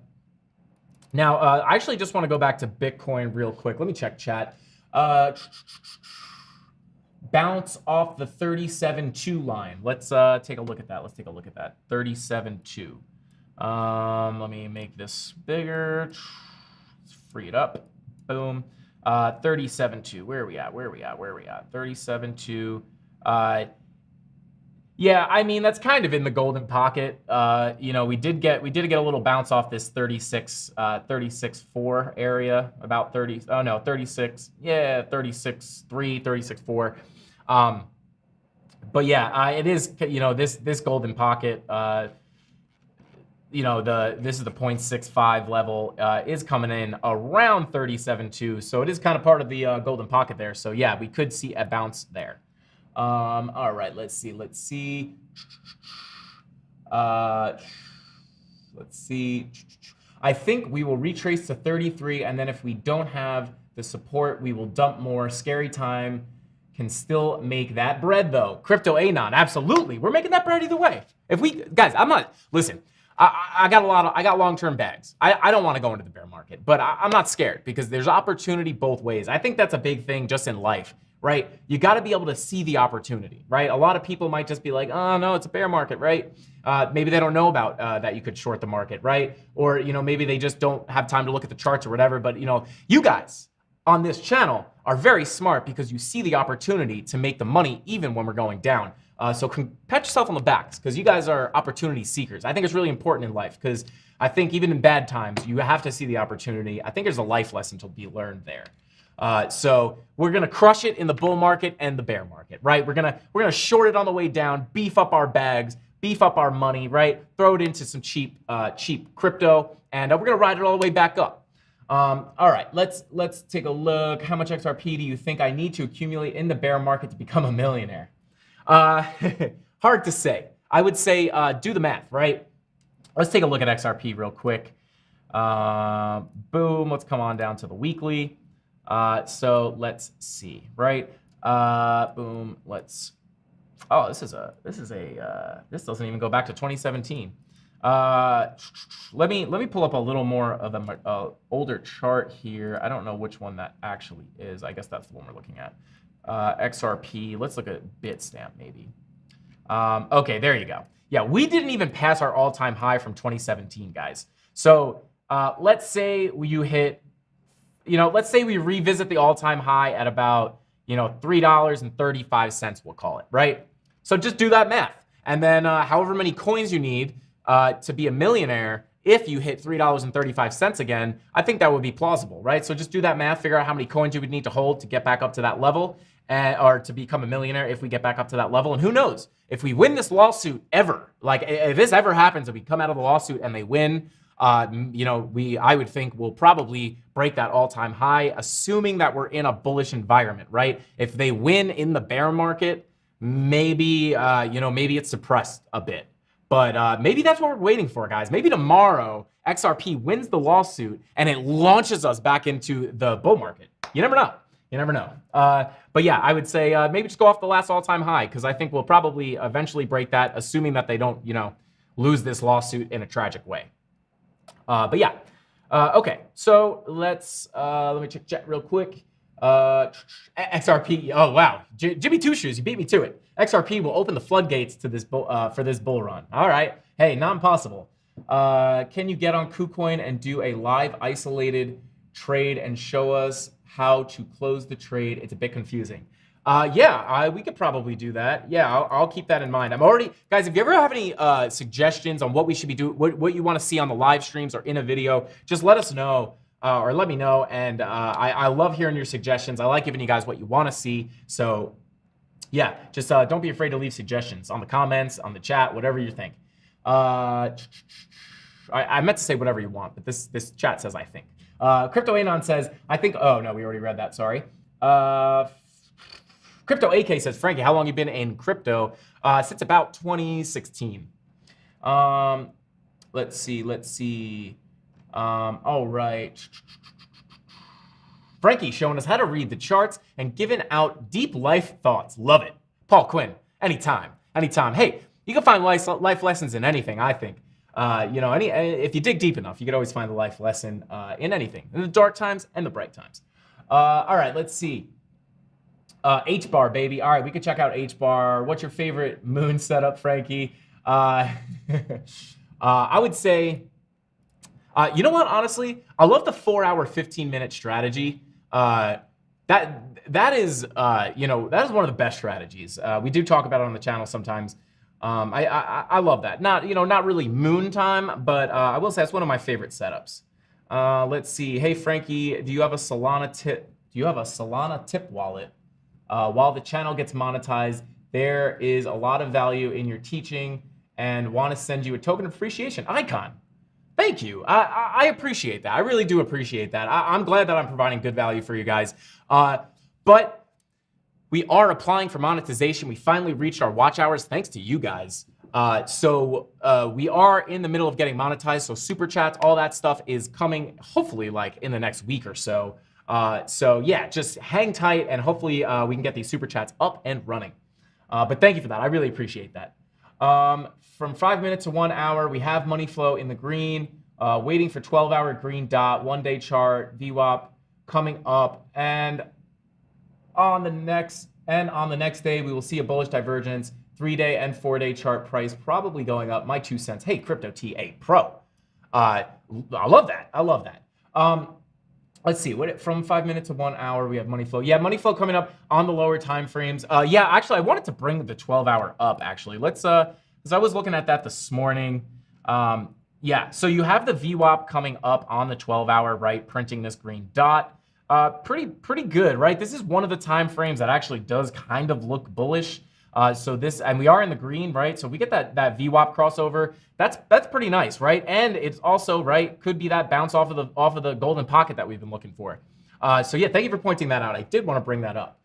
I actually just want to go back to Bitcoin real quick. Let me check chat. Bounce off the 37.2 line. Let's take a look at that. 37.2. Let me make this bigger. Let's free it up. Boom. 37.2. Where are we at? 37.2. Yeah, I mean, that's kind of in the golden pocket. You know, we did get a little bounce off this 36.4 area, about 30. Oh no, 36. Yeah, 36.3, 36.4. But yeah, it is, you know, this golden pocket. You know, this is the 0.65 level, is coming in around 37.2. So it is kind of part of the golden pocket there. So yeah, we could see a bounce there. All right, let's see. Let's see. I think we will retrace to 33, and then if we don't have the support, we will dump more. Scary time can still make that bread though. Crypto Anon, absolutely. We're making that bread either way. If we, guys, I'm not, listen, I got long-term bags. I don't want to go into the bear market, but I'm not scared because there's opportunity both ways. I think that's a big thing just in life, right? You got to be able to see the opportunity, right? A lot of people might just be like, oh no, it's a bear market, right? Maybe they don't know about that you could short the market, right? Or, you know, maybe they just don't have time to look at the charts or whatever. But, you know, you guys on this channel are very smart because you see the opportunity to make the money even when we're going down. So pat yourself on the back because you guys are opportunity seekers. I think it's really important in life because I think even in bad times, you have to see the opportunity. I think there's a life lesson to be learned there. So we're gonna crush it in the bull market and the bear market, right? We're gonna short it on the way down, beef up our bags, beef up our money, right? Throw it into some cheap crypto, and we're gonna ride it all the way back up. All right, let's take a look. How much XRP do you think I need to accumulate in the bear market to become a millionaire? Hard to say. I would say do the math, right? Let's take a look at XRP real quick. Boom, let's come on down to the weekly. So let's see, right? Boom, let's, oh, this doesn't even go back to 2017. Let me pull up a little more of an older chart here. I don't know which one that actually is. I guess that's the one we're looking at. XRP. Let's look at Bitstamp maybe. Okay, there you go. Yeah, we didn't even pass our all-time high from 2017, guys. So let's say you hit, you know, let's say we revisit the all-time high at about, you know, $3.35, we'll call it, right? So just do that math. And then however many coins you need to be a millionaire, if you hit $3.35 again, I think that would be plausible, right? So just do that math, figure out how many coins you would need to hold to get back up to that level, or to become a millionaire if we get back up to that level. And who knows, if we win this lawsuit ever, like if this ever happens, if we come out of the lawsuit and they win, you know, I would think we'll probably break that all-time high, assuming that we're in a bullish environment, right? If they win in the bear market, maybe, you know, maybe it's suppressed a bit. But maybe that's what we're waiting for, guys. Maybe tomorrow XRP wins the lawsuit and it launches us back into the bull market. You never know. You never know. But yeah, I would say maybe just go off the last all-time high because I think we'll probably eventually break that, assuming that they don't, you know, lose this lawsuit in a tragic way. But yeah, okay. So let me check chat real quick. XRP. Oh wow, Jimmy Two Shoes, you beat me to it. XRP will open the floodgates to this for this bull run. All right. Hey, not impossible. Can you get on KuCoin and do a live isolated trade and show us how to close the trade? It's a bit confusing. Yeah, we could probably do that. Yeah, I'll keep that in mind. I'm already, guys, if you ever have any suggestions on what we should be doing, what you want to see on the live streams or in a video, just let us know or let me know. And I love hearing your suggestions. I like giving you guys what you want to see. So yeah, just don't be afraid to leave suggestions on the comments, on the chat, whatever you think. I meant to say whatever you want, but this chat says I think. Crypto Anon says, I think, oh no, we already read that, sorry. Crypto AK says, Frankie, how long you been in crypto? Since about 2016. Let's see. All right. Frankie showing us how to read the charts and giving out deep life thoughts. Love it. Paul Quinn, anytime. Hey, you can find life lessons in anything, I think. You know, if you dig deep enough, you could always find the life lesson in anything, in the dark times and the bright times. All right, let's see. H-bar, baby. All right, we could check out H-bar. What's your favorite moon setup, Frankie? I would say, you know what, honestly? I love the 4-hour, 15-minute strategy. that is that is one of the best strategies. We do talk about it on the channel sometimes. I love that. Not really moon time, but I will say that's one of my favorite setups. Let's see. Hey Frankie, do you have a Solana tip? Do you have a Solana tip wallet? While the channel gets monetized, there is a lot of value in your teaching, and want to send you a token of appreciation icon. Thank you. I appreciate that. I really do appreciate that. I'm glad that I'm providing good value for you guys. But we are applying for monetization. We finally reached our watch hours thanks to you guys. So we are in the middle of getting monetized. So super chats, all that stuff is coming hopefully like in the next week or so. So yeah, just hang tight and hopefully we can get these super chats up and running. But thank you for that. I really appreciate that. From 5 minutes to 1 hour, we have money flow in the green, waiting for 12-hour green dot, 1-day chart, VWAP coming up, and on the next day, we will see a bullish divergence, 3-day and 4-day chart price probably going up. My 2 cents. Hey, Crypto TA Pro. I love that. I love that. Let's see. From 5 minutes to 1 hour, we have money flow. Yeah, money flow coming up on the lower time frames. Yeah, actually, I wanted to bring the 12-hour up. Actually, let's because I was looking at that this morning. Yeah, so you have the VWAP coming up on the 12-hour, right? Printing this green dot. Pretty good, right? This is one of the time frames that actually does kind of look bullish. So this, and we are in the green, right? So we get that VWAP crossover. That's pretty nice, right? And it's also, right, could be that bounce off of the golden pocket that we've been looking for. So yeah, thank you for pointing that out. I did want to bring that up.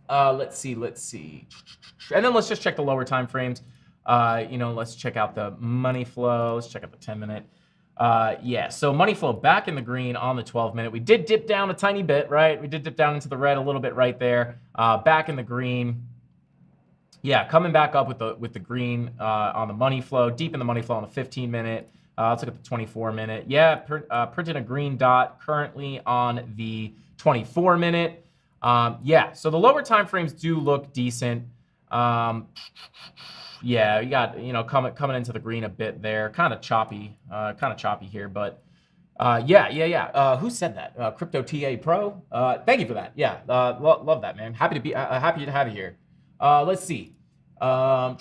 Let's see. And then let's just check the lower time frames. Let's check out the money flow. Let's check out the 10-minute. Yeah, so money flow back in the green on the 12-minute. We did dip down a tiny bit, right? We did dip down into the red a little bit right there. Back in the green. Yeah, coming back up with the green on the money flow, deep in the money flow on the 15-minute. Let's look at the 24-minute. Yeah, printed a green dot currently on the 24-minute. Yeah, so the lower time frames do look decent. Yeah, you got, coming into the green a bit there. Kind of choppy here, but yeah. Who said that? Crypto TA Pro? Thank you for that. Yeah, love that, man. Happy to have you here. Let's see. While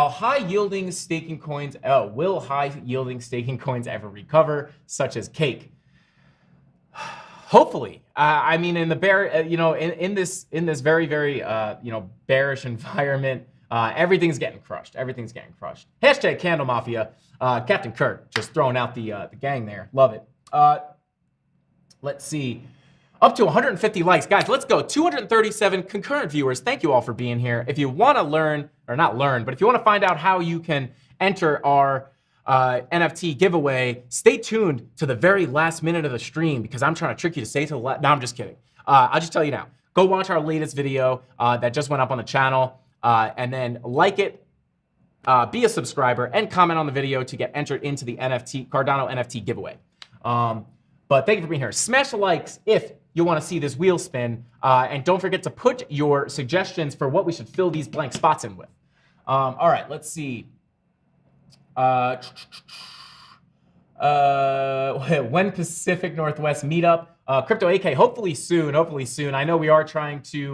high-yielding staking coins, will high-yielding staking coins ever recover, such as Cake? Hopefully. I mean, in the in this very bearish environment, everything's getting crushed. Everything's getting crushed. Hashtag CandleMafia. Captain Kirk just throwing out the gang there. Love it. Let's see. Up to 150 likes. Guys, let's go. 237 concurrent viewers. Thank you all for being here. If you want to learn, or not learn, but if you want to find out how you can enter our NFT giveaway, stay tuned to the very last minute of the stream because I'm trying to trick you to stay to the last. No, I'm just kidding. I'll just tell you now. Go watch our latest video that just went up on the channel and then like it, be a subscriber, and comment on the video to get entered into the Cardano NFT giveaway. But thank you for being here. Smash the likes if you want to see this wheel spin. And don't forget to put your suggestions for what we should fill these blank spots in with. All right, let's see. When Pacific Northwest meetup, Crypto AK, hopefully soon. I know we are trying to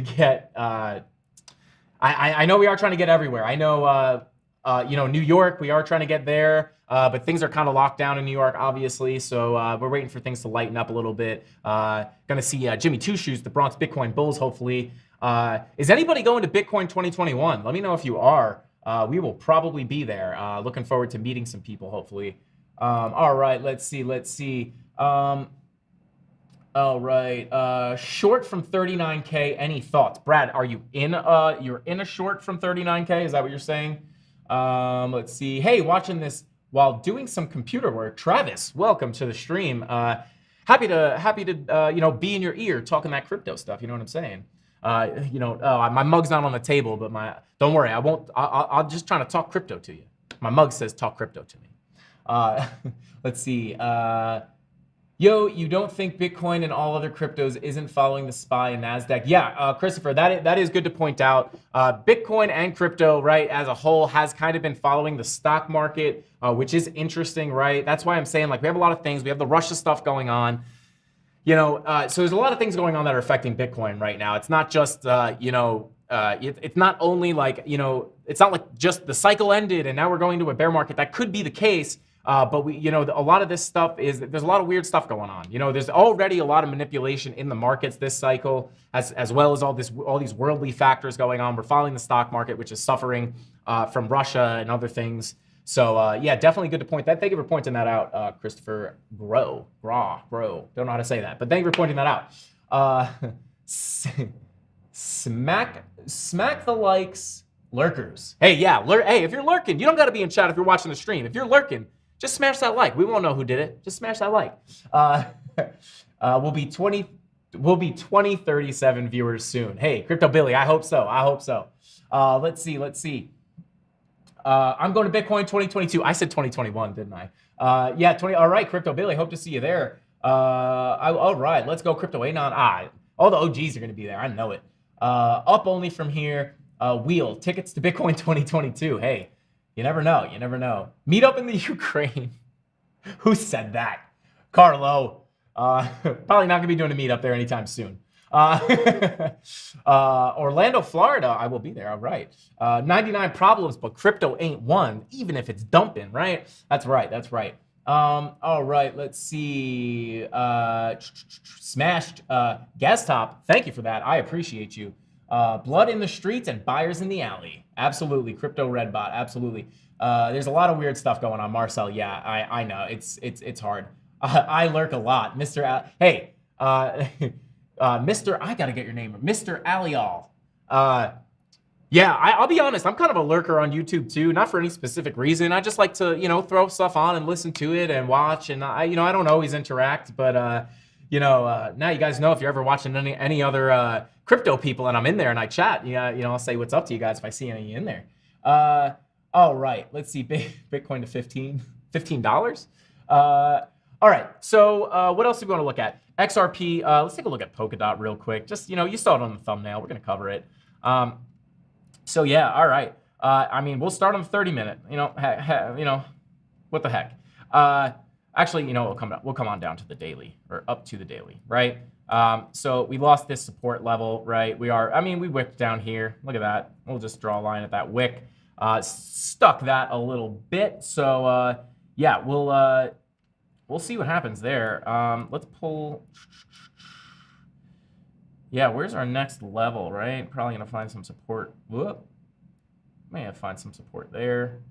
get, I know we are trying to get everywhere. I know, New York, we are trying to get there, but things are kind of locked down in New York, obviously. So we're waiting for things to lighten up a little bit. Gonna see Jimmy Two Shoes, the Bronx Bitcoin Bulls, hopefully. Is anybody going to Bitcoin 2021? Let me know if you are. We will probably be there. Looking forward to meeting some people, hopefully. All right, let's see. All right, short from 39K, any thoughts? Brad, are you you're in a short from 39K? Is that what you're saying? Let's see. Hey, watching this while doing some computer work. Travis, welcome to the stream. Happy to be in your ear talking that crypto stuff. You know what I'm saying? My mug's not on the table, but don't worry, I won't. I'll just trying to talk crypto to you. My mug says talk crypto to me. Let's see. Yo, you don't think Bitcoin and all other cryptos isn't following the SPY and NASDAQ? Yeah, Christopher, that is good to point out. Bitcoin and crypto, right, as a whole has kind of been following the stock market, which is interesting, right? That's why I'm saying, like, we have a lot of things. We have the Russia stuff going on. You know, so there's a lot of things going on that are affecting Bitcoin right now. It's not just, it's not only like, it's not like just the cycle ended and now we're going to a bear market. That could be the case. But a lot of this stuff there's a lot of weird stuff going on. There's already a lot of manipulation in the markets this cycle, as well as all these worldly factors going on. We're following the stock market, which is suffering from Russia and other things. So yeah, definitely good to point that. Thank you for pointing that out, Christopher Grow. Don't know how to say that, but thank you for pointing that out. Smack the likes, lurkers. Hey, yeah, hey, if you're lurking, you don't got to be in chat if you're watching the stream. If you're lurking, just smash that like. We won't know who did it. Just smash that like. We'll be 2037 viewers soon. Hey, Crypto Billy, I hope so. Let's see. I'm going to Bitcoin 2022. I said 2021, didn't I? Yeah, all right, Crypto Billy, hope to see you there. All right, let's go Crypto Anon. All the OGs are going to be there. I know it. Up only from here. Wheel, tickets to Bitcoin 2022. Hey. You never know. Meet up in the Ukraine. Who said that? Carlo. Probably not going to be doing a meetup there anytime soon. Orlando, Florida. I will be there. All right. 99 problems, but crypto ain't one, even if it's dumping, right? That's right. All right. Let's see. Smashed gas top. Thank you for that. I appreciate you. Blood in the streets and buyers in the alley. Absolutely. Crypto red bot. Absolutely. There's a lot of weird stuff going on. Marcel, yeah, I know. It's hard. I lurk a lot. Mr. Hey, Mr. I got to get your name. Mr. Alial. Yeah, I'll be honest. I'm kind of a lurker on YouTube too. Not for any specific reason. I just like to, throw stuff on and listen to it and watch. And I don't always interact, but, now you guys know if you're ever watching any other crypto people and I'm in there and I chat, I'll say what's up to you guys if I see any in there. All right, let's see, Bitcoin to $15. All right, so what else do we want to look at? XRP, let's take a look at Polkadot real quick. Just, you saw it on the thumbnail. We're going to cover it. So yeah, all right. We'll start on the 30-minute, what the heck? Actually, we'll come on down to the daily, or up to the daily, right? So we lost this support level, right? We wicked down here. Look at that. We'll just draw a line at that wick. Stuck that a little bit. So yeah, we'll see what happens there. Let's pull. Yeah, where's our next level, right? Probably gonna find some support. Whoop. May have find some support there.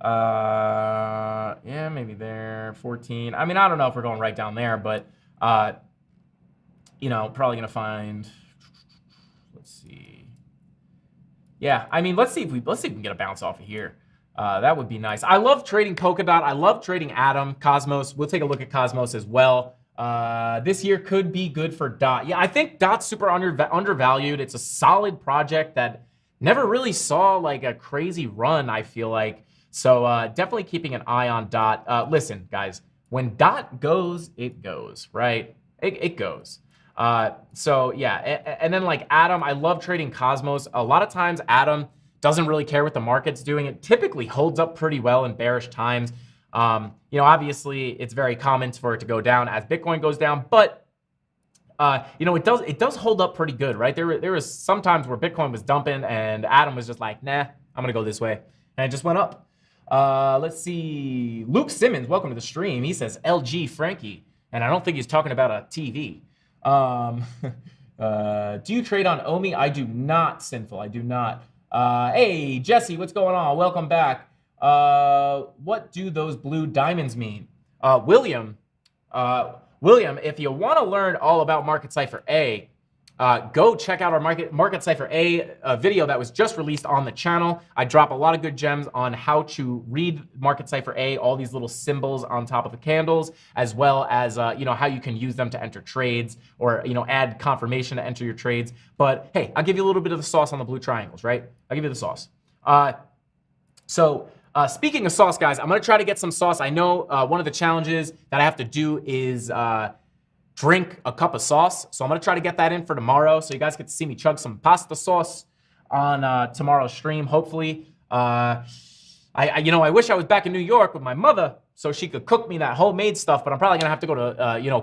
Yeah, maybe there, 14. I don't know if we're going right down there, but, probably going to find, let's see. Yeah, let's see if we can get a bounce off of here. That would be nice. I love trading Polkadot. I love trading Atom, Cosmos. We'll take a look at Cosmos as well. This year could be good for DOT. Yeah, I think DOT's super undervalued. It's a solid project that never really saw like a crazy run, I feel like. So definitely keeping an eye on DOT. Listen, guys, when DOT goes, it goes, right? It goes. So yeah, and then like Atom, I love trading Cosmos. A lot of times Atom doesn't really care what the market's doing. It typically holds up pretty well in bearish times. Obviously it's very common for it to go down as Bitcoin goes down, but it does hold up pretty good, right? There was some times where Bitcoin was dumping and Atom was just like, nah, I'm gonna go this way, and it just went up. Let's see. Luke Simmons, welcome to the stream. He says LG Frankie, and I don't think he's talking about a TV. Do you trade on OMI? I do not, Sinful. I do not. Hey, Jesse, what's going on? Welcome back. What do those blue diamonds mean? William, if you want to learn all about Market Cypher A, go check out our Market Cypher A video that was just released on the channel. I drop a lot of good gems on how to read Market Cypher A, all these little symbols on top of the candles, as well as how you can use them to enter trades or add confirmation to enter your trades. But hey, I'll give you a little bit of the sauce on the blue triangles, right? I'll give you the sauce. So Speaking of sauce, guys, I'm going to try to get some sauce. I know one of the challenges that I have to do is drink a cup of sauce. So I'm going to try to get that in for tomorrow. So you guys get to see me chug some pasta sauce on tomorrow's stream, hopefully. I wish I was back in New York with my mother so she could cook me that homemade stuff, but I'm probably going to have to go to,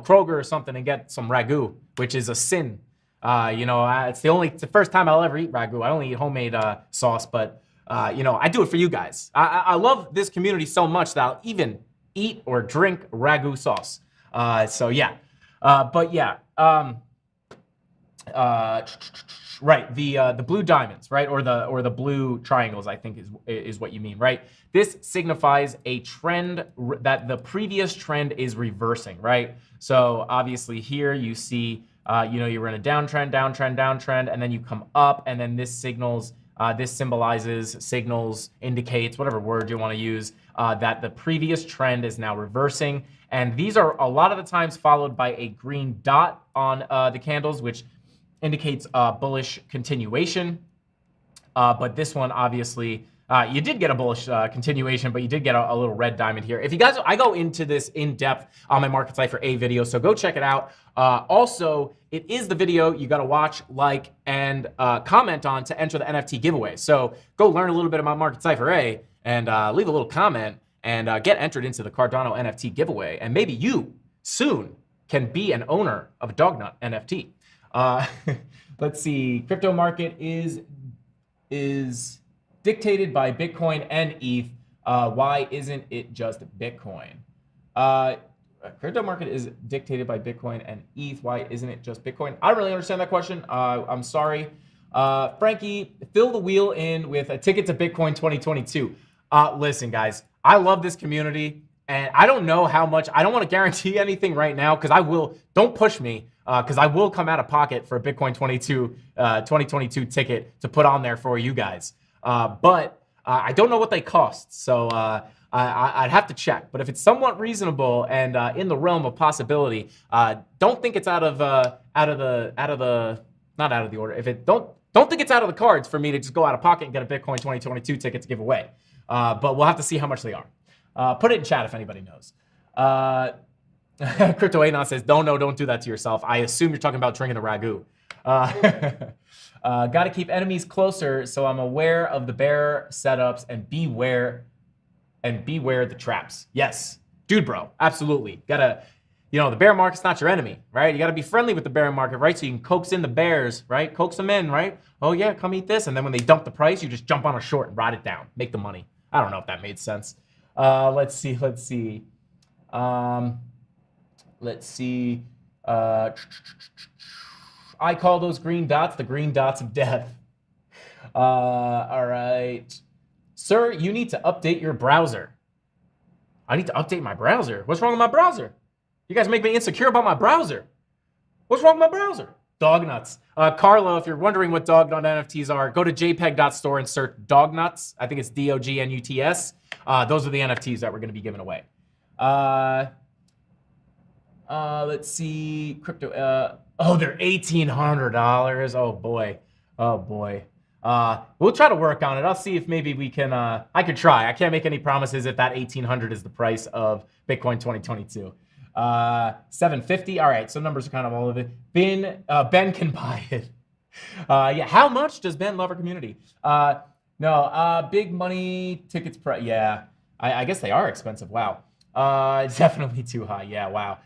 Kroger or something and get some ragu, which is a sin. It's the first time I'll ever eat ragu. I only eat homemade sauce, but I do it for you guys. I love this community so much that I'll even eat or drink ragu sauce. Right, the blue diamonds, right, or the blue triangles, I think is what you mean, right? This signifies a trend that the previous trend is reversing, right? So obviously here you see, you're in a downtrend, and then you come up, and then this symbolizes, indicates, whatever word you want to use, that the previous trend is now reversing. And these are a lot of the times followed by a green dot on the candles, which indicates bullish continuation. But this one, obviously, you did get a bullish continuation, but you did get a little red diamond here. If you guys, I go into this in depth on my Market Cipher A video, so go check it out. Also, it is the video you got to watch, like, and comment on to enter the NFT giveaway. So go learn a little bit about Market Cipher A and leave a little comment and get entered into the Cardano NFT giveaway. And maybe you soon can be an owner of a Dognut NFT. Let's see. Crypto market is dictated by Bitcoin and ETH. Why isn't it just Bitcoin? Crypto market is dictated by Bitcoin and ETH. Why isn't it just Bitcoin? I don't really understand that question. I'm sorry. Frankie, fill the wheel in with a ticket to Bitcoin 2022. Listen, guys, I love this community, and I don't know how much. I don't want to guarantee anything right now because I will. Don't push me. Because I will come out of pocket for a Bitcoin 2022 ticket to put on there for you guys. But I don't know what they cost, so I'd have to check. But if it's somewhat reasonable and in the realm of possibility, don't think it's not out of the order. If it don't think it's out of the cards for me to just go out of pocket and get a Bitcoin 2022 ticket to give away. But we'll have to see how much they are. Put it in chat if anybody knows. Crypto Anon says, don't do that to yourself. I assume you're talking about drinking the ragu. Got to keep enemies closer, so I'm aware of the bear setups and beware the traps. Yes, dude, bro, absolutely. Gotta, the bear market's not your enemy, right? You gotta be friendly with the bear market, right? So you can coax in the bears, right? Coax them in, right? Oh yeah, come eat this, and then when they dump the price, you just jump on a short and ride it down, make the money. I don't know if that made sense. Let's see. I call those green dots the green dots of death. All right. Sir, you need to update your browser. I need to update my browser. What's wrong with my browser? You guys make me insecure about my browser. What's wrong with my browser? Dognuts. Carlo, if you're wondering what Dognut NFTs are, go to jpeg.store and search Dognuts. I think it's DOGNUTS. Those are the NFTs that we're going to be giving away. Let's see. Crypto. They're $1,800. Oh boy. We'll try to work on it. I'll see if maybe we can. I could try. I can't make any promises if that 1,800 is the price of Bitcoin 2022. 750. All right. So numbers are kind of all of it. Ben can buy it. How much does Ben love our community? No. Big money tickets. Yeah. I guess they are expensive. Wow. It's definitely too high. Yeah. Wow.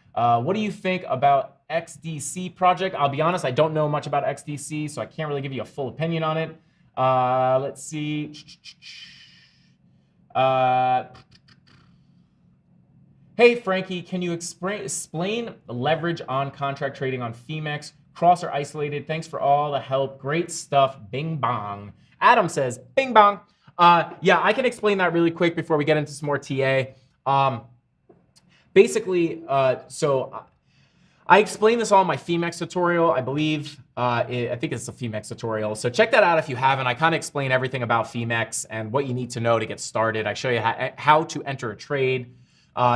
What do you think about XDC project? I'll be honest, I don't know much about XDC, so I can't really give you a full opinion on it. Let's see. Hey, Frankie, can you explain leverage on contract trading on Femex? Cross or isolated? Thanks for all the help. Great stuff. Bing bong. Adam says, bing bong. Yeah, I can explain that really quick before we get into some more TA. Basically, so I explained this all in my Femex tutorial, I believe. I think it's a Femex tutorial. So check that out if you haven't. I kind of explain everything about Femex and what you need to know to get started. I show you how to enter a trade.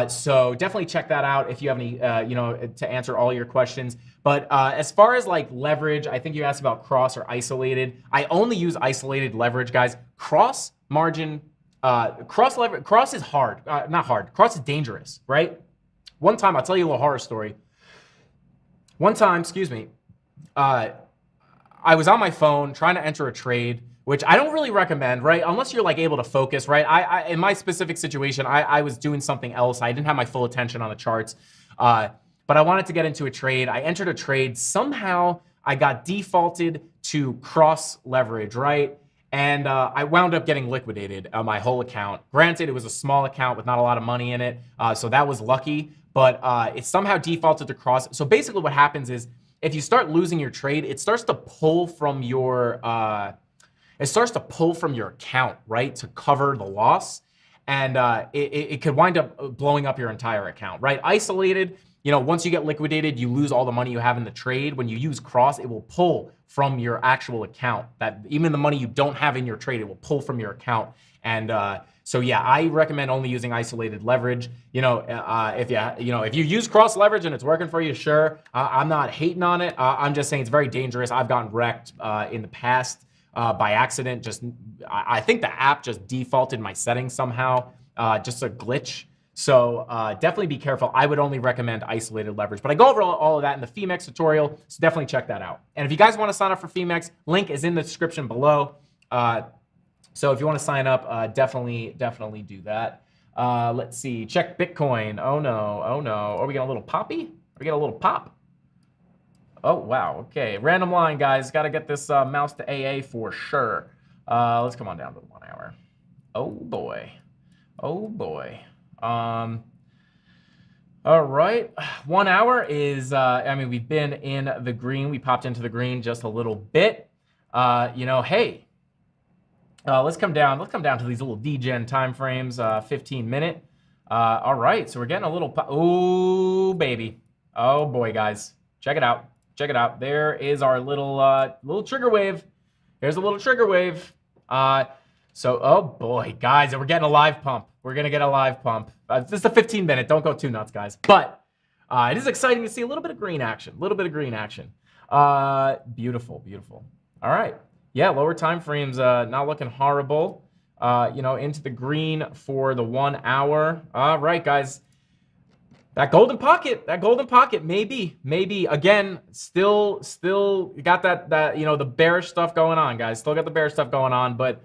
So definitely check that out if you have any, to answer all your questions. But as far as like leverage, I think you asked about cross or isolated. I only use isolated leverage, guys. Cross margin cross is hard, not hard. Cross is dangerous, right? One time, I'll tell you a little horror story. One time, excuse me, I was on my phone trying to enter a trade, which I don't really recommend, right? Unless you're like able to focus, right? I in my specific situation, I was doing something else. I didn't have my full attention on the charts, but I wanted to get into a trade. I entered a trade. Somehow I got defaulted to cross leverage, right? And I wound up getting liquidated on my whole account. Granted, it was a small account with not a lot of money in it, so that was lucky. But it somehow defaulted to cross. So basically what happens is if you start losing your trade, it starts to pull from your account, right, to cover the loss. And it could wind up blowing up your entire account, right? Isolated, you know, once you get liquidated, you lose all the money you have in the trade. When you use cross, it will pull from your actual account. That even the money you don't have in your trade, it will pull from your account. And so yeah, I recommend only using isolated leverage. You know, if you use cross leverage and it's working for you, sure. I'm not hating on it. I'm just saying it's very dangerous. I've gotten wrecked in the past by accident. I think the app just defaulted my settings somehow. Just a glitch. So definitely be careful. I would only recommend isolated leverage. But I go over all of that in the Femex tutorial, so definitely check that out. And if you guys want to sign up for Femex, link is in the description below. So if you want to sign up, definitely do that. Let's see. Check Bitcoin. Oh no. Are we getting a little poppy? Are we getting a little pop? Oh, wow. Okay. Random line, guys. Got to get this mouse to AA for sure. Let's come on down to the 1 hour. Oh, boy. Oh, boy. All right. 1 hour is, I mean, we've been in the green. We popped into the green just a little bit. You know, hey. Let's come down to these little degen time frames, 15-minute. All right, so we're getting a little, oh, baby. Oh, boy, guys. Check it out. Check it out. There is our little trigger wave. Here's a little trigger wave. So, oh, boy, guys, and we're getting a live pump. We're going to get a live pump. This is a 15-minute. Don't go too nuts, guys. But it is exciting to see a little bit of green action. Beautiful, beautiful. All right. Yeah, lower time frames not looking horrible. You know, into the green for the 1 hour. All right, guys. That golden pocket, maybe again, still got that you know, the bearish stuff going on, guys. Still got the bearish stuff going on, but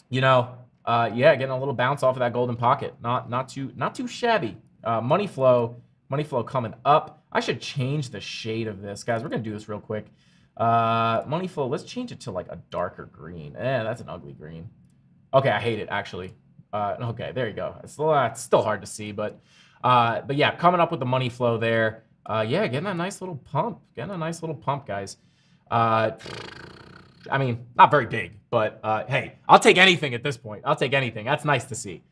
you know, yeah, getting a little bounce off of that golden pocket. Not too shabby. Money flow coming up. I should change the shade of this, guys. We're gonna do this real quick. Money flow, let's change it to like a darker green. That's an ugly green. Okay, I hate it actually. Okay, there you go. It's still hard to see, but yeah, coming up with the money flow there. Yeah, getting a nice little pump. Guys. I mean, not very big, but hey, I'll take anything at this point. I'll take anything. That's nice to see.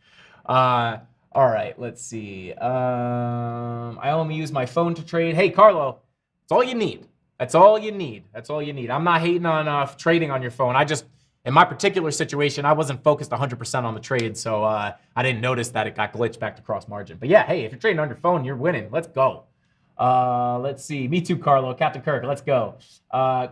All right, let's see. I only use my phone to trade. Hey, Carlo, that's all you need. That's all you need. I'm not hating on trading on your phone. In my particular situation, I wasn't focused 100% on the trade, so I didn't notice that it got glitched back to cross margin. But yeah, hey, if you're trading on your phone, you're winning. Let's go. Let's see. Me too, Carlo. Captain Kirk, let's go.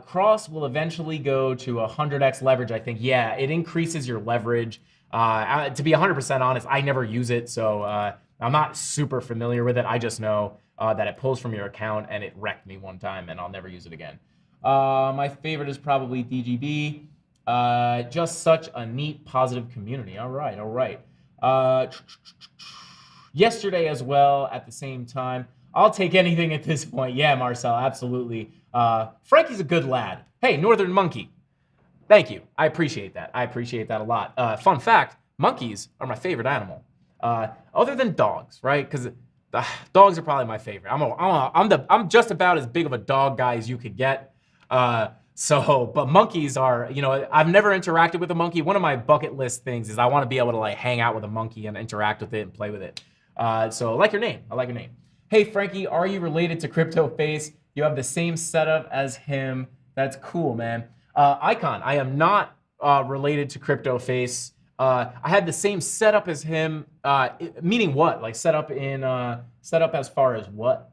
Cross will eventually go to 100x leverage, I think. Yeah, it increases your leverage. To be 100% honest, I never use it, so I'm not super familiar with it. I just know that it pulls from your account, and it wrecked me one time, and I'll never use it again. My favorite is probably DGB. Just such a neat, positive community. All right. Yesterday as well, at the same time. I'll take anything at this point. Yeah, Marcel, absolutely. Frankie's a good lad. Hey, Northern Monkey. Thank you. I appreciate that. a lot. Fun fact, monkeys are my favorite animal. Other than dogs, right? Because dogs are probably my favorite. I'm just about as big of a dog guy as you could get. But monkeys are, you know, I've never interacted with a monkey. One of my bucket list things is I want to be able to like hang out with a monkey and interact with it and play with it. So I like your name. Hey, Frankie, are you related to Crypto Face? You have the same setup as him. That's cool, man. Icon, I am not related to Crypto Face. I had the same setup as him, meaning what? Like setup as far as what?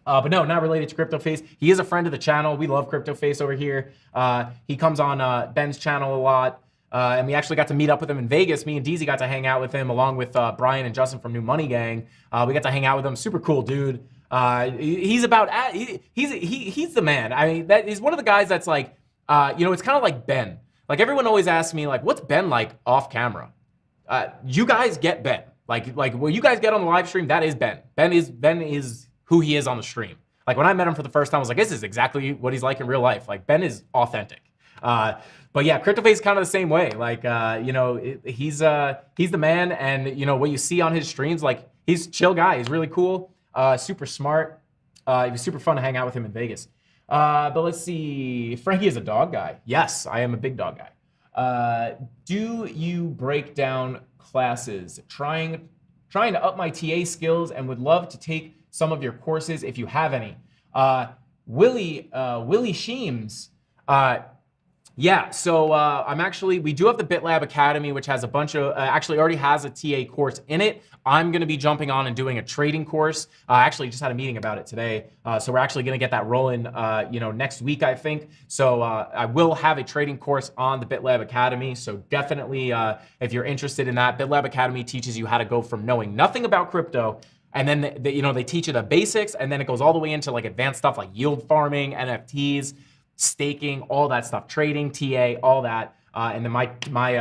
But no, not related to Crypto Face. He is a friend of the channel. We love Crypto Face over here. He comes on Ben's channel a lot. And we actually got to meet up with him in Vegas. Me and DZ got to hang out with him along with Brian and Justin from New Money Gang. We got to hang out with him. Super cool dude. He's the man. I mean, he's one of the guys that's like, it's kind of like Ben. Like everyone always asks me, like, what's Ben like off camera? You guys get Ben. Like what you guys get on the live stream, that is Ben. Ben is who he is on the stream. Like when I met him for the first time, I was like, this is exactly what he's like in real life. Like Ben is authentic. But yeah, CryptoFace is kind of the same way. Like, he's the man, and what you see on his streams, like he's a chill guy. He's really cool, super smart. It was super fun to hang out with him in Vegas. But let's see. Frankie is a dog guy. Yes, I am a big dog guy. Do you break down classes? Trying to up my TA skills and would love to take some of your courses if you have any. Willie Sheems. Yeah, so we do have the BitLab Academy, which has a bunch of, actually already has a TA course in it. I'm gonna be jumping on and doing a trading course. I actually just had a meeting about it today. So we're actually gonna get that rolling, next week, I think. So I will have a trading course on the BitLab Academy. So definitely, if you're interested in that, BitLab Academy teaches you how to go from knowing nothing about crypto, and then they teach you the basics, and then it goes all the way into like advanced stuff like yield farming, NFTs, staking, all that stuff, trading, TA, all that. And then my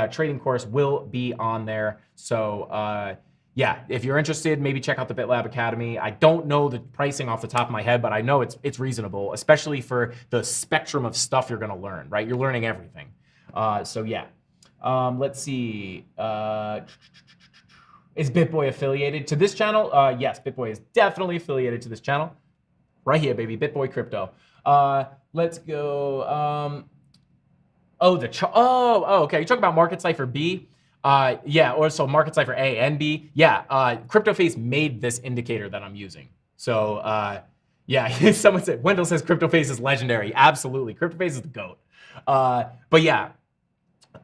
trading course will be on there. So yeah, if you're interested, maybe check out the BitLab Academy. I don't know the pricing off the top of my head, but I know it's reasonable, especially for the spectrum of stuff you're gonna learn, right? You're learning everything. So yeah, let's see. Is BitBoy affiliated to this channel? Yes, BitBoy is definitely affiliated to this channel. Right here, baby, BitBoy Crypto. Let's go. Okay. You talk about Market Cipher B. Yeah, or so Market Cipher A and B. Yeah, CryptoFace made this indicator that I'm using. So yeah, someone said, Wendell says CryptoFace is legendary. Absolutely, CryptoFace is the GOAT. But yeah,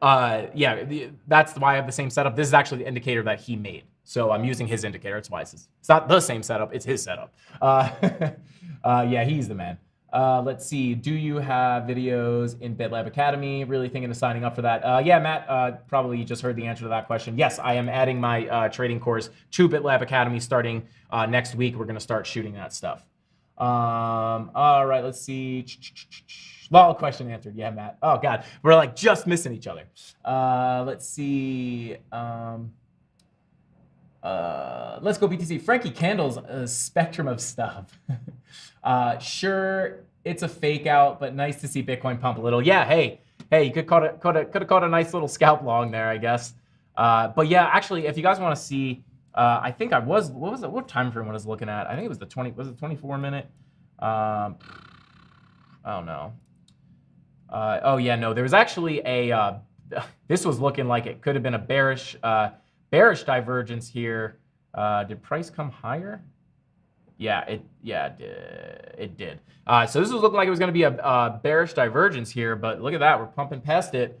that's why I have the same setup. This is actually the indicator that he made. So I'm using his indicator. That's why it's not the same setup, it's his setup. Yeah, he's the man. Let's see, do you have videos in BitLab Academy? Really thinking of signing up for that? Yeah, Matt, probably you just heard the answer to that question. Yes, I am adding my trading course to BitLab Academy starting next week. We're gonna start shooting that stuff. All right, let's see. Well, question answered. Yeah, Matt. Oh God, we're like just missing each other. Let's see. Let's go BTC. Frankie Candle's a spectrum of stuff. Sure, it's a fake out, but nice to see Bitcoin pump a little. Yeah, hey, you could have caught a nice little scalp long there, I guess. But yeah, actually, if you guys want to see, I think what time frame I was looking at? I think it was the 24 minute? I don't know. Oh yeah, no, there was actually a, this was looking like it could have been a bearish divergence here. Did price come higher? Yeah, it did. So this was looking like it was going to be a bearish divergence here, but look at that, we're pumping past it.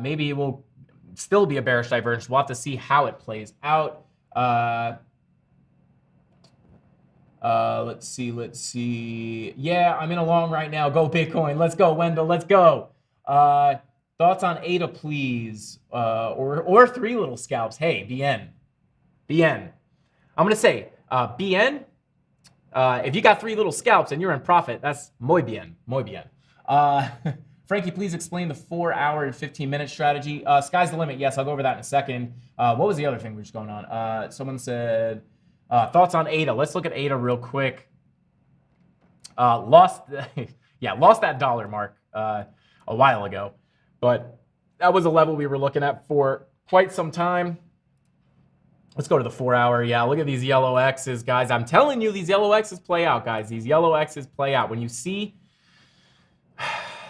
Maybe it will still be a bearish divergence. We'll have to see how it plays out. Let's see. Yeah, I'm in a long right now. Go Bitcoin. Let's go, Wendell. Let's go. Thoughts on ADA, please, or three little scalps. Hey, BN. I'm gonna say BN. If you got three little scalps and you're in profit, that's muy bien. Frankie, please explain the 4 hour and 15-minute strategy. Sky's the limit. Yes, I'll go over that in a second. What was the other thing we were just going on? Someone said thoughts on ADA. Let's look at ADA real quick. Lost that dollar mark a while ago, but that was a level we were looking at for quite some time. Let's go to the 4 hour. Yeah, look at these yellow X's, guys. I'm telling you, these yellow X's play out, guys. These yellow X's play out. When you see,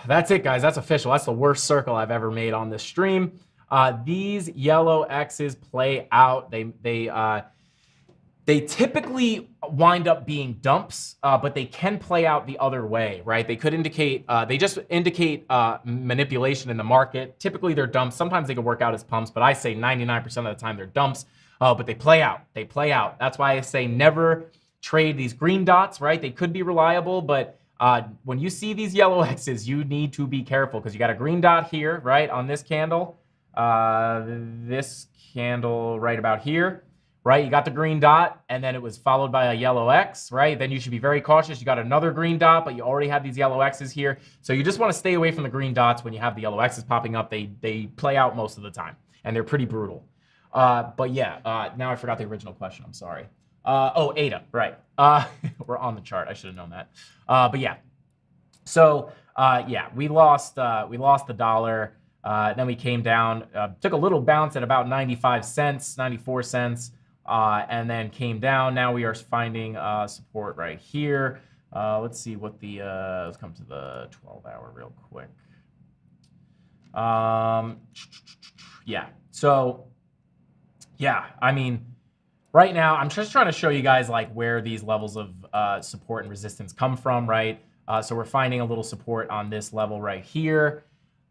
that's it, guys. That's official. That's the worst circle I've ever made on this stream. These yellow X's play out. They typically wind up being dumps, but they can play out the other way, right? They could indicate, they just indicate manipulation in the market. Typically they're dumps. Sometimes they can work out as pumps, but I say 99% of the time they're dumps. But they play out. That's why I say never trade these green dots, right? They could be reliable, but when you see these yellow X's, you need to be careful because you got a green dot here, right, on this candle. this candle right about here, right? You got the green dot, and then it was followed by a yellow X, right? Then you should be very cautious. You got another green dot, but you already have these yellow X's here. So you just want to stay away from the green dots when you have the yellow X's popping up. They play out most of the time, and they're pretty brutal. But yeah, now I forgot the original question. I'm sorry. Oh, ADA, right. We're on the chart. I should have known that. But yeah. So yeah, we lost the dollar. Then we came down, took a little bounce at about 95 cents, 94 cents, and then came down. Now we are finding support right here. Let's see what the, let's come to the 12-hour real quick. Yeah, so yeah, I mean, right now, I'm just trying to show you guys like where these levels of support and resistance come from, right? So we're finding a little support on this level right here.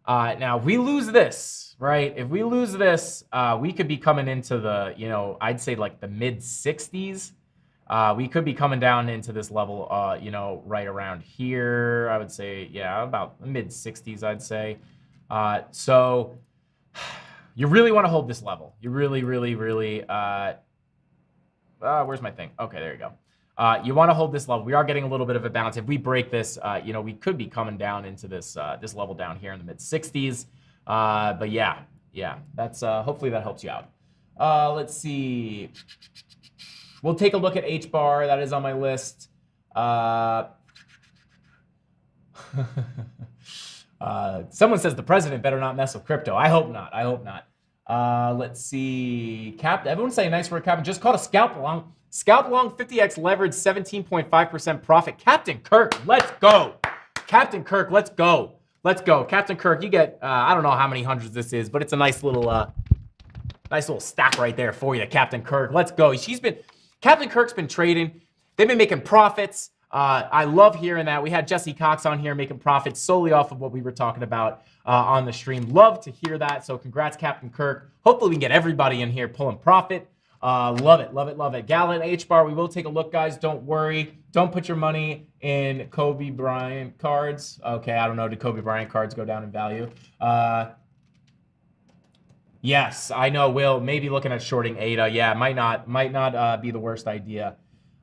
Now, if we lose this, right? If we lose this, we could be coming into the, you know, I'd say like the mid 60s. We could be coming down into this level, you know, right around here. I would say, yeah, about mid 60s, I'd say. So you really want to hold this level. You really, really, really, where's my thing? Okay, there you go. You want to hold this level. We are getting a little bit of a bounce. If we break this, you know, we could be coming down into this this level down here in the mid 60s. But yeah, that's hopefully that helps you out. Let's see. We'll take a look at H bar. That is on my list. Someone says the president better not mess with crypto. I hope not. I hope not. Let's see. Everyone's saying nice work, Captain. Just caught a scalp long. Scalp long 50x leverage, 17.5% profit. Captain Kirk, let's go. Captain Kirk, let's go. Let's go. Captain Kirk, you get, I don't know how many hundreds this is, but it's a nice little stack right there for you, Captain Kirk. Let's go. Captain Kirk's been trading. They've been making profits. I love hearing that. We had Jesse Cox on here making profits solely off of what we were talking about on the stream. Love to hear that. So congrats, Captain Kirk. Hopefully we can get everybody in here pulling profit. Love it, love it, love it. Gallon H bar, we will take a look, guys. Don't worry. Don't put your money in Kobe Bryant cards. Okay, I don't know. Did Kobe Bryant cards go down in value? Yes, I know. Will maybe looking at shorting ADA. Yeah, might not be the worst idea.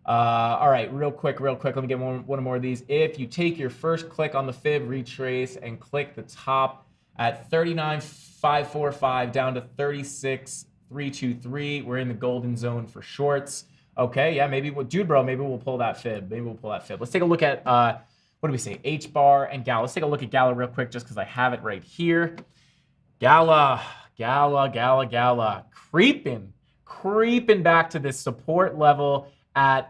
All right, real quick. Let me get one more of these. If you take your first click on the fib, retrace, and click the top at 39,545 down to 36,323, we're in the golden zone for shorts. Okay, yeah, maybe dude, bro, maybe we'll pull that fib. Let's take a look at what do we say? H bar and Gala. Let's take a look at Gala real quick, just because I have it right here. Gala, creeping back to this support level at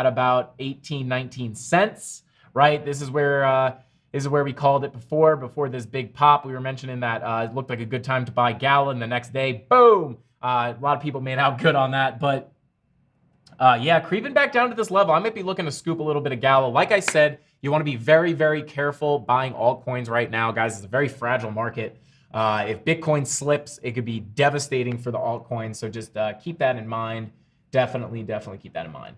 about 18, 19 cents, right? This is where we called it before this big pop. We were mentioning that it looked like a good time to buy Gala, and the next day, boom! A lot of people made out good on that, but yeah, creeping back down to this level. I might be looking to scoop a little bit of Gala. Like I said, you want to be very, very careful buying altcoins right now, guys. It's a very fragile market. If Bitcoin slips, it could be devastating for the altcoins. So just keep that in mind. Definitely keep that in mind.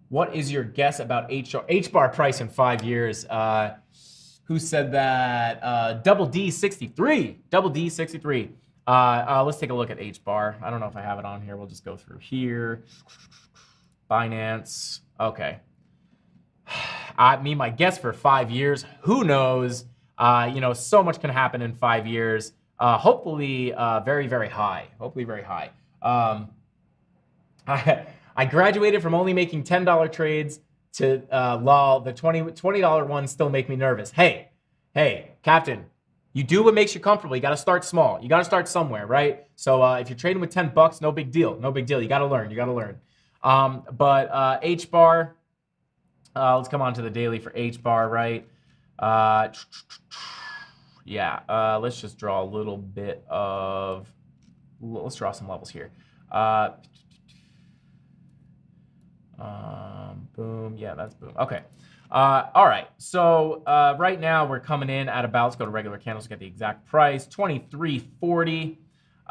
What is your guess about H bar price in 5 years? Who said that? Double D 63. Let's take a look at H bar. I don't know if I have it on here. We'll just go through here. Binance. Okay. My guess for 5 years. Who knows? You know, so much can happen in 5 years. Hopefully, very, very high. I graduated from only making $10 trades to lol. The $20 ones still make me nervous. Hey, Captain, you do what makes you comfortable. You got to start small. You got to start somewhere, right? So if you're trading with $10, no big deal. You got to learn. But H bar. Let's come on to the daily for H bar, right? Yeah. Let's just draw a little bit of. Let's draw some levels here. Boom. Yeah, that's boom. Okay. All right. So right now we're coming in at about, let's go to regular candles to get the exact price, 23.40.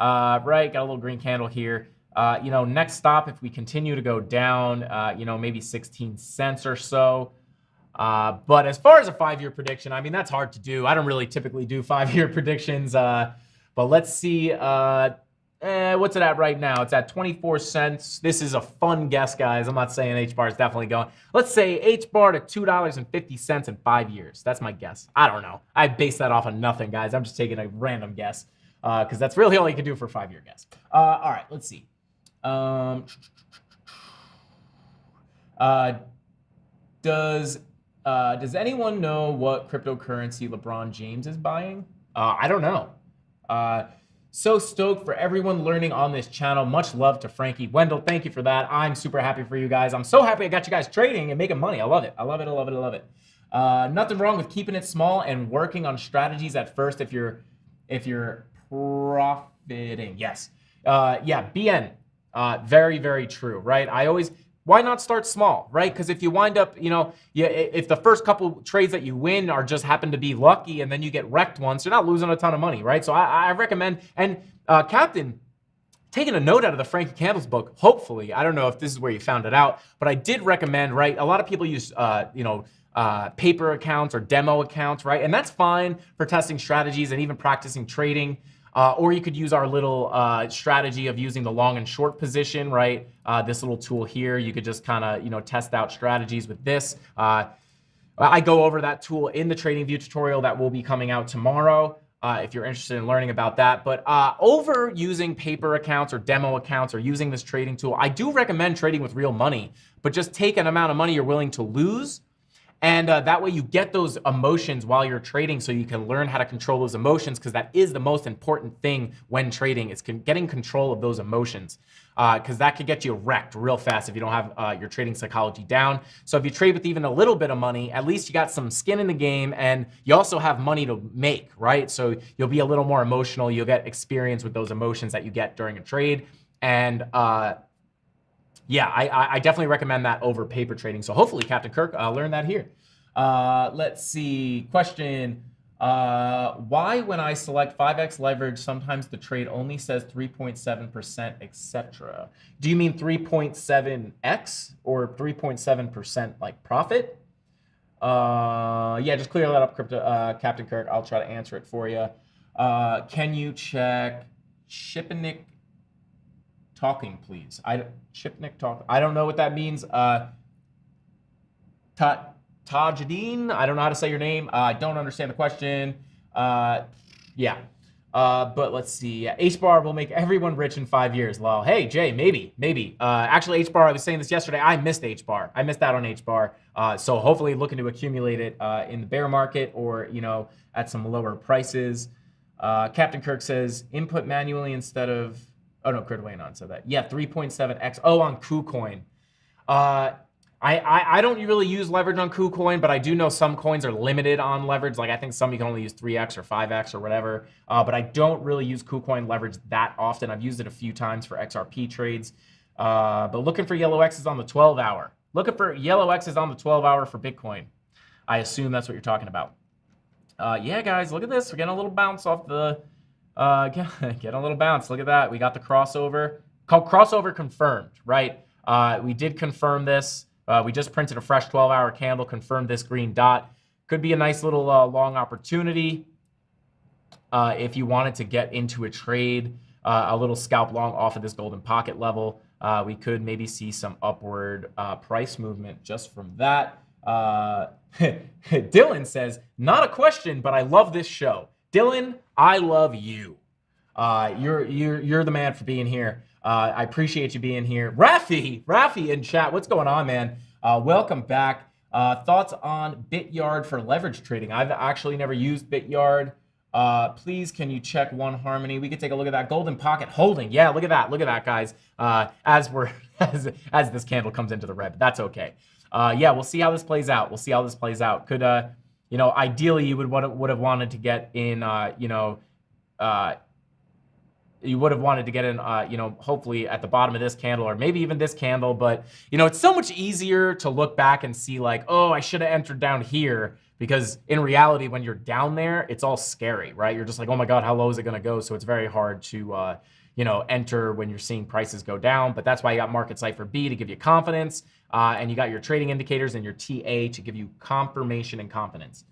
Right. Got a little green candle here. You know, next stop, if we continue to go down, you know, maybe 16 cents or so. But as far as a 5-year prediction, I mean, that's hard to do. I don't really typically do 5-year predictions. But let's see. What's it at right now? It's at 24 cents. This is a fun guess, guys. I'm not saying H-bar is definitely going. Let's say H-bar to $2.50 in 5 years. That's my guess. I don't know. I base that off of nothing, guys. I'm just taking a random guess because that's really all you can do for a 5-year guess. All right, let's see. Does anyone know what cryptocurrency LeBron James is buying? I don't know. So stoked for everyone learning on this channel. Much love to Frankie. Wendell, thank you for that. I'm super happy for you guys. I'm so happy I got you guys trading and making money. I love it. I love it. I love it. I love it. Nothing wrong with keeping it small and working on strategies at first if you're profiting. Yes. Yeah, BN. Very, very true, right? Why not start small, right? Because if you wind up, if the first couple trades that you win are just happen to be lucky and then you get wrecked once, you're not losing a ton of money, right? So I recommend, and Captain, taking a note out of the Frankie Candles book, hopefully, I don't know if this is where you found it out, but I did recommend, right? A lot of people use, paper accounts or demo accounts, right? And that's fine for testing strategies and even practicing trading. Or you could use our little strategy of using the long and short position, right? This little tool here, you could just kind of, test out strategies with this. I go over that tool in the TradingView tutorial that will be coming out tomorrow if you're interested in learning about that. But over using paper accounts or demo accounts or using this trading tool, I do recommend trading with real money, but just take an amount of money you're willing to lose. And that way you get those emotions while you're trading so you can learn how to control those emotions, because that is the most important thing when trading is getting control of those emotions, because that could get you wrecked real fast if you don't have your trading psychology down. So if you trade with even a little bit of money, at least you got some skin in the game and you also have money to make, right? So you'll be a little more emotional. You'll get experience with those emotions that you get during a trade. And yeah, I definitely recommend that over paper trading. So hopefully Captain Kirk learned that here. Let's see. Question. Why when I select 5x leverage, sometimes the trade only says 3.7%, etc.? Do you mean 3.7x or 3.7% like profit? Yeah, just clear that up, Captain Kirk. I'll try to answer it for you. Can you check Shipnick talking, please? Shipnick talk. I don't know what that means. Tajadeen, I don't know how to say your name. I don't understand the question. Yeah. But let's see. H-bar will make everyone rich in 5 years. Well, hey, Jay, maybe. Actually, H-bar, I was saying this yesterday. I missed H-bar. I missed out on H-bar. So hopefully looking to accumulate it in the bear market or, at some lower prices. Captain Kirk says, input manually instead of, oh no, Crit Waynon said that. Yeah, 3.7x. Oh, on KuCoin. I don't really use leverage on KuCoin, but I do know some coins are limited on leverage. Like I think some you can only use 3x or 5x or whatever. But I don't really use KuCoin leverage that often. I've used it a few times for XRP trades. But looking for yellow X's on the 12-hour. Looking for yellow X's on the 12-hour for Bitcoin. I assume that's what you're talking about. Yeah, guys, look at this. We're getting a little bounce off the... getting a little bounce. Look at that. We got the crossover. Called crossover confirmed, right? We did confirm this. We just printed a fresh 12-hour candle, confirmed this green dot. Could be a nice little long opportunity if you wanted to get into a trade, a little scalp long off of this golden pocket level. We could maybe see some upward price movement just from that. Dylan says, not a question, but I love this show. Dylan, I love you. You're the man for being here. I appreciate you being here. Rafi in chat, what's going on, man? Welcome back. Thoughts on Bityard for leverage trading? I've actually never used Bityard. Please, can you check One Harmony? We could take a look at that golden pocket holding. Yeah, look at that, guys. As this candle comes into the red, that's okay. Yeah, we'll see how this plays out. Could ideally you would have wanted to get in. You would have wanted to get in, hopefully at the bottom of this candle or maybe even this candle. But, it's so much easier to look back and see like, oh, I should have entered down here, because in reality, when you're down there, it's all scary, right? You're just like, oh my God, how low is it going to go? So it's very hard to, enter when you're seeing prices go down. But that's why you got Market Cipher B to give you confidence, and you got your trading indicators and your TA to give you confirmation and confidence.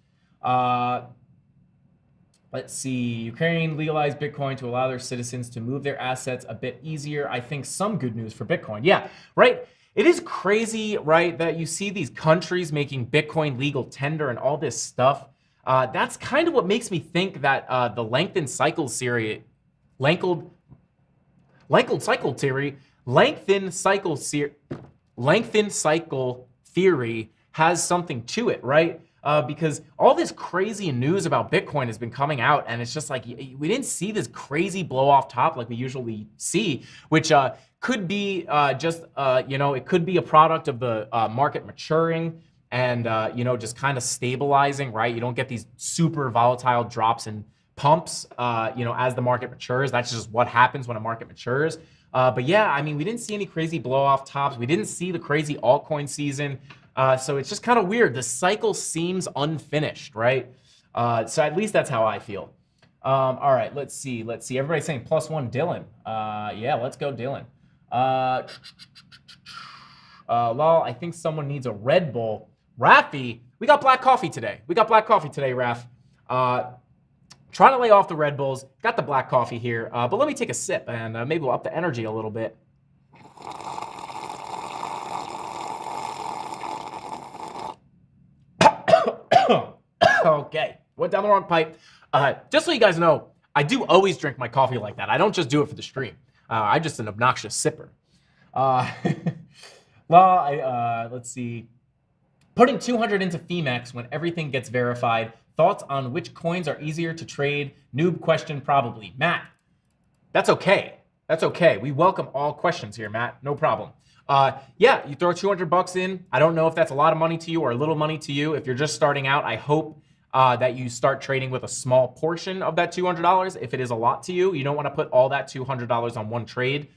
Let's see. Ukraine legalized Bitcoin to allow their citizens to move their assets a bit easier. I think some good news for Bitcoin. Yeah, right. It is crazy, right, that you see these countries making Bitcoin legal tender and all this stuff. That's kind of what makes me think that the lengthened cycle theory, lengthened cycle theory has something to it, right? Because all this crazy news about Bitcoin has been coming out, and it's just like we didn't see this crazy blow off top like we usually see, which could be it could be a product of the market maturing and just kind of stabilizing, right? You don't get these super volatile drops and pumps, as the market matures. That's just what happens when a market matures. But yeah, I mean, we didn't see any crazy blow off tops. We didn't see the crazy altcoin season. So it's just kind of weird. The cycle seems unfinished, right? So at least that's how I feel. All right, let's see. Everybody's saying +1 Dylan. Yeah, let's go Dylan. Lol, I think someone needs a Red Bull. Rafi, we got black coffee today. Raf. Trying to lay off the Red Bulls. Got the black coffee here. But let me take a sip and maybe we'll up the energy a little bit. Okay, went down the wrong pipe. Just so you guys know, I do always drink my coffee like that. I don't just do it for the stream. I'm just an obnoxious sipper. Let's see. Putting 200 into Femex when everything gets verified. Thoughts on which coins are easier to trade? Noob question probably. Matt, that's okay. We welcome all questions here, Matt. No problem. Yeah, you throw 200 bucks in. I don't know if that's a lot of money to you or a little money to you. If you're just starting out, I hope that you start trading with a small portion of that $200. If it is a lot to you, you don't want to put all that $200 on one trade.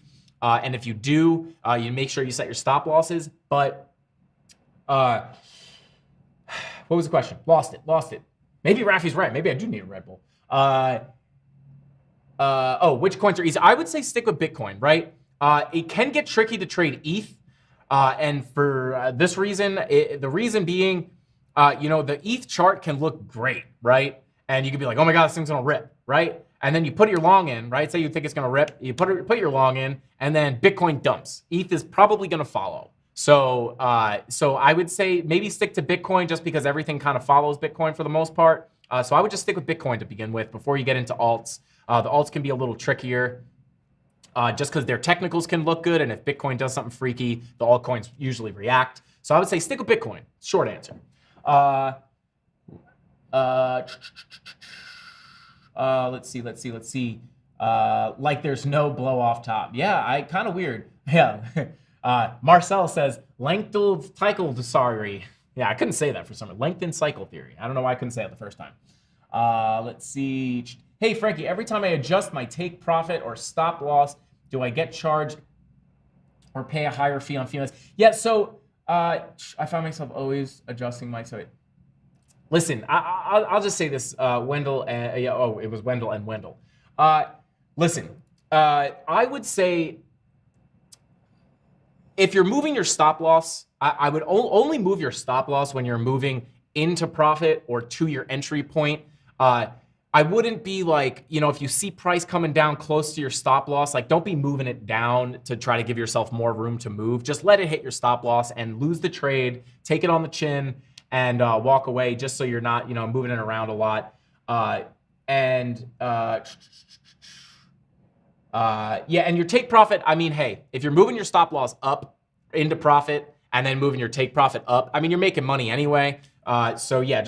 And if you do, you make sure you set your stop losses. But what was the question? Lost it. Maybe Rafi's right. Maybe I do need a Red Bull. Which coins are easy? I would say stick with Bitcoin, right? It can get tricky to trade ETH. And for this reason, the reason being, the ETH chart can look great, right? And you could be like, oh my God, this thing's gonna rip, right? And then you put your long in, right? Say you think it's gonna rip, you put your long in, and then Bitcoin dumps. ETH is probably gonna follow. So I would say maybe stick to Bitcoin just because everything kind of follows Bitcoin for the most part. So I would just stick with Bitcoin to begin with before you get into alts. The alts can be a little trickier. Just because their technicals can look good, and if Bitcoin does something freaky, the altcoins usually react. So I would say stick with Bitcoin. Short answer. Let's see. Like there's no blow off top. Yeah, kind of weird. Yeah. Marcel says lengthened cycle theory. Yeah, I couldn't say that for some reason. Lengthened cycle theory. I don't know why I couldn't say it the first time. Let's see. Hey, Frankie, every time I adjust my take profit or stop loss, do I get charged or pay a higher fee on Femex? Yeah, so I found myself always adjusting my... Listen, I'll just say this, Wendell, it was Wendell and Wendell. Listen, I would say if you're moving your stop loss, I would only move your stop loss when you're moving into profit or to your entry point. I wouldn't be like, if you see price coming down close to your stop loss, like don't be moving it down to try to give yourself more room to move. Just let it hit your stop loss and lose the trade, take it on the chin and walk away just so you're not, moving it around a lot. And your take profit, I mean, hey, if you're moving your stop loss up into profit and then moving your take profit up, I mean, you're making money anyway. So yeah,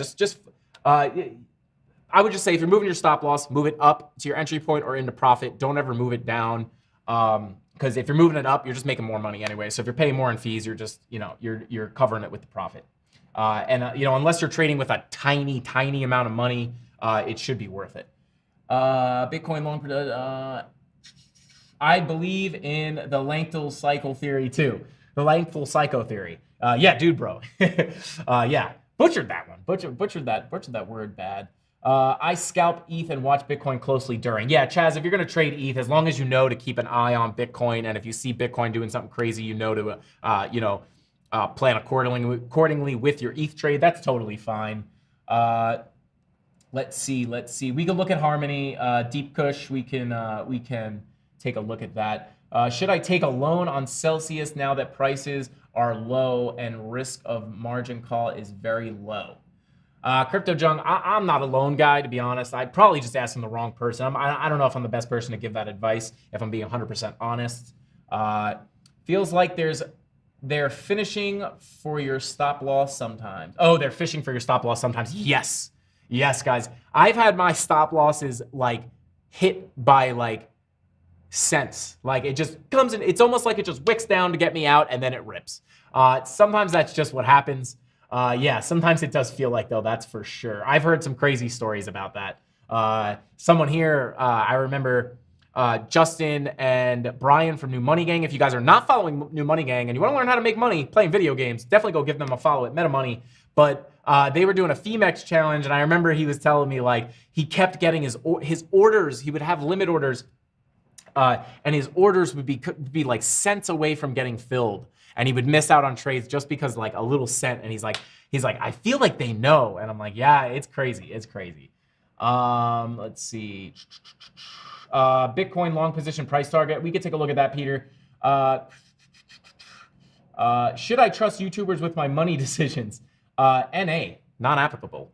I would just say if you're moving your stop loss, move it up to your entry point or into profit. Don't ever move it down. Because if you're moving it up, you're just making more money anyway. So if you're paying more in fees, you're just, you're covering it with the profit. Unless you're trading with a tiny, tiny amount of money, it should be worth it. Bitcoin long, I believe in the lengthened cycle theory too. The lengthened cycle theory. Yeah, dude, bro. Yeah, butchered that one. Butchered that word bad. I scalp ETH and watch Bitcoin closely during. Yeah, Chaz, if you're going to trade ETH, as long as you know to keep an eye on Bitcoin, and if you see Bitcoin doing something crazy, you know to, plan accordingly with your ETH trade, that's totally fine. Let's see. We can look at Harmony, Deep Kush. We can take a look at that. Should I take a loan on Celsius now that prices are low and risk of margin call is very low? Crypto Jung, I'm not a loan guy, to be honest. I'd probably just ask him the wrong person. I don't know if I'm the best person to give that advice, if I'm being 100% honest. Feels like they're finishing for your stop loss sometimes. Oh, they're fishing for your stop loss sometimes. Yes, guys. I've had my stop losses like hit by like cents. Like it just comes in. It's almost like it just wicks down to get me out, and then it rips. Sometimes that's just what happens. Yeah, sometimes it does feel like though, that's for sure. I've heard some crazy stories about that. Someone here, I remember Justin and Brian from New Money Gang. If you guys are not following New Money Gang and you want to learn how to make money playing video games, definitely go give them a follow at MetaMoney. But they were doing a Femex challenge, and I remember he was telling me like he kept getting his orders. He would have limit orders, and his orders would be like cents away from getting filled. And he would miss out on trades just because like a little cent. And he's like, I feel like they know. And I'm like, yeah, it's crazy. Let's see. Bitcoin long position price target. We could take a look at that, Peter. Should I trust YouTubers with my money decisions? NA, non-applicable.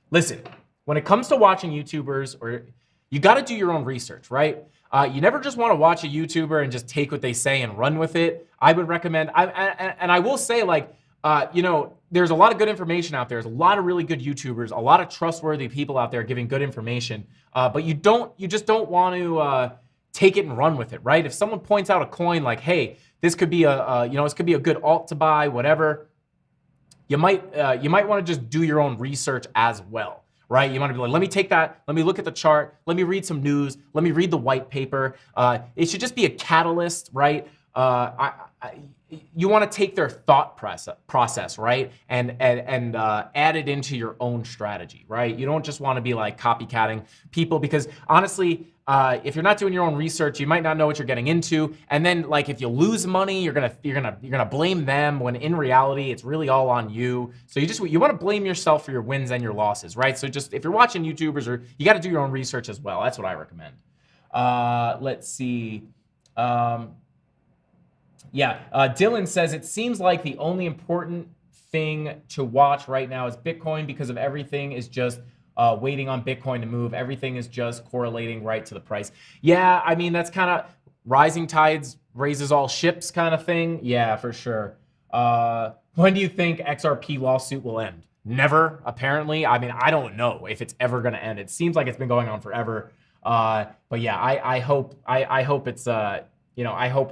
Listen, when it comes to watching YouTubers, you got to do your own research, right? You never just want to watch a YouTuber and just take what they say and run with it. I would recommend, and I will say, like, there's a lot of good information out there. There's a lot of really good YouTubers, a lot of trustworthy people out there giving good information. But you just don't want to take it and run with it, right? If someone points out a coin like, hey, this could be this could be a good alt to buy, whatever, you might want to just do your own research as well. Right? You want to be like, let me take that, let me look at the chart, let me read some news, let me read the white paper. It should just be a catalyst, right? You want to take their thought process, right? And add it into your own strategy, right? You don't just want to be like copycatting people, because honestly, if you're not doing your own research, you might not know what you're getting into. And then like if you lose money, you're gonna blame them, when in reality it's really all on you. So you want to blame yourself for your wins and your losses, right? So just if you're watching YouTubers, you got to do your own research as well. That's what I recommend. Let's see. Dylan says it seems like the only important thing to watch right now is Bitcoin, because of everything is just waiting on Bitcoin to move. Everything is just correlating right to the price. Yeah, I mean, that's kind of rising tides raises all ships kind of thing. Yeah, for sure. When do you think XRP lawsuit will end? Never, apparently. I mean, I don't know if it's ever going to end. It seems like it's been going on forever. But yeah, I hope it's I hope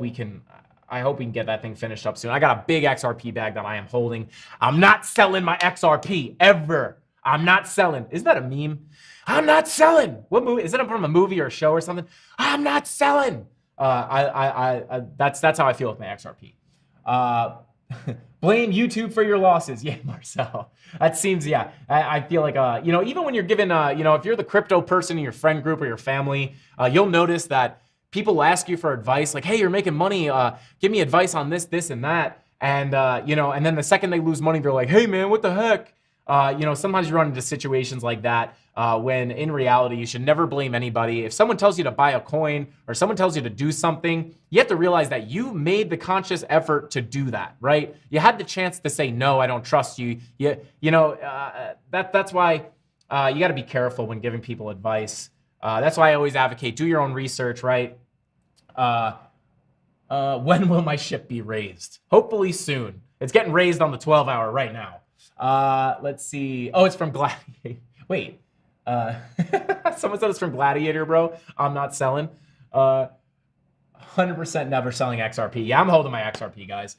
we can get that thing finished up soon. I got a big XRP bag that I am holding. I'm not selling my XRP ever. I'm not selling. Isn't that a meme? I'm not selling. What movie? Is it from a movie or a show or something? I'm not selling. That's how I feel with my XRP. Blame YouTube for your losses. Yeah, Marcel. That seems, yeah. I feel like, even when you're given, if you're the crypto person in your friend group or your family, you'll notice that people ask you for advice, like, hey, you're making money. Give me advice on this, this, and that. And, and then the second they lose money, they're like, hey, man, what the heck? Sometimes you run into situations like that when in reality, you should never blame anybody. If someone tells you to buy a coin or someone tells you to do something, you have to realize that you made the conscious effort to do that, right? You had the chance to say, no, I don't trust you. That's why you got to be careful when giving people advice. That's why I always advocate, do your own research, right? When will my ship be raised? Hopefully soon. It's getting raised on the 12-hour right now. Let's see. Oh, it's from Gladiator. Wait. Someone said it's from Gladiator, bro. I'm not selling. 100% never selling XRP. Yeah, I'm holding my XRP, guys.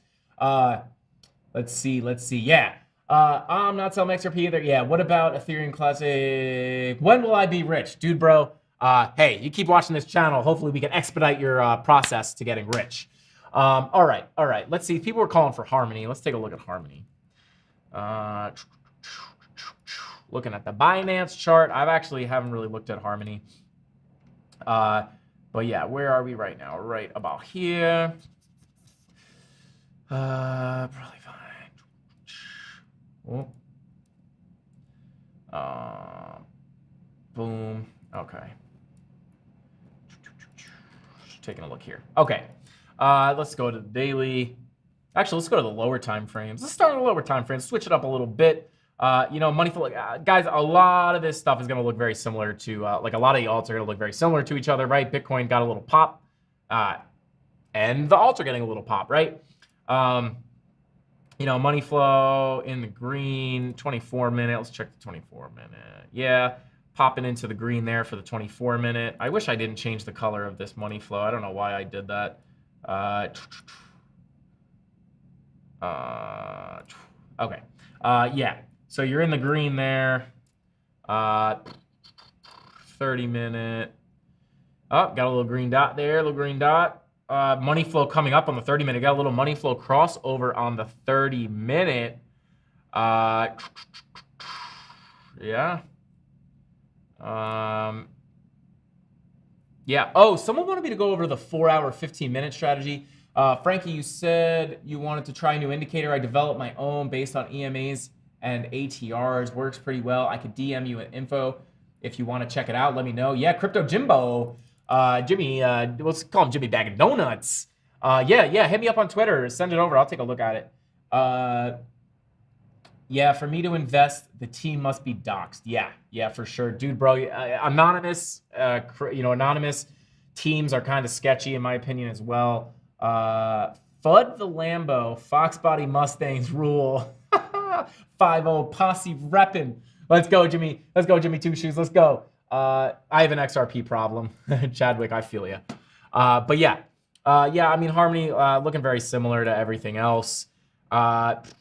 Let's see. Yeah. I'm not selling XRP either. Yeah. What about Ethereum Classic? When will I be rich? Dude, bro. Hey, you keep watching this channel. Hopefully we can expedite your process to getting rich. All right. Let's see. People were calling for Harmony. Let's take a look at Harmony. Looking at the Binance chart, I actually haven't really looked at Harmony. But yeah, where are we right now? Right about here. Probably fine. Oh. Boom. Okay. Taking a look here. Okay. Let's go to the daily. Actually, let's go to the lower time frames. Let's start on the lower time frames. Switch it up a little bit. Money flow, guys. A lot of this stuff is going to look very similar to, like a lot of the alts are going to look very similar to each other, right? Bitcoin got a little pop, and the alts are getting a little pop, right? Money flow in the green, 24 minute. Let's check the 24 minute. Yeah, popping into the green there for the 24 minute. I wish I didn't change the color of this money flow. I don't know why I did that. Okay. Yeah. So you're in the green there. 30 minute. Oh, got a little green dot there. A little green dot. Money flow coming up on the 30 minute. Got a little money flow crossover on the 30 minute. Yeah. Yeah. Oh, someone wanted me to go over the 4-hour, 15-minute strategy. Frankie, you said you wanted to try a new indicator. I developed my own based on EMAs and ATRs. Works pretty well. I could DM you an info if you want to check it out. Let me know. Yeah, Crypto Jimbo. Jimmy, let's call him Jimmy Bag of Donuts. Yeah, hit me up on Twitter. Send it over. I'll take a look at it. Yeah, for me to invest, the team must be doxxed. Yeah, for sure. Dude, bro, anonymous teams are kind of sketchy in my opinion as well. Fud the Lambo, Fox Body Mustangs rule. 5-0 posse reppin'. Let's go, Jimmy. Let's go, Jimmy Two Shoes. Let's go. I have an XRP problem. Chadwick, I feel you. But yeah, I mean, Harmony looking very similar to everything else. Let's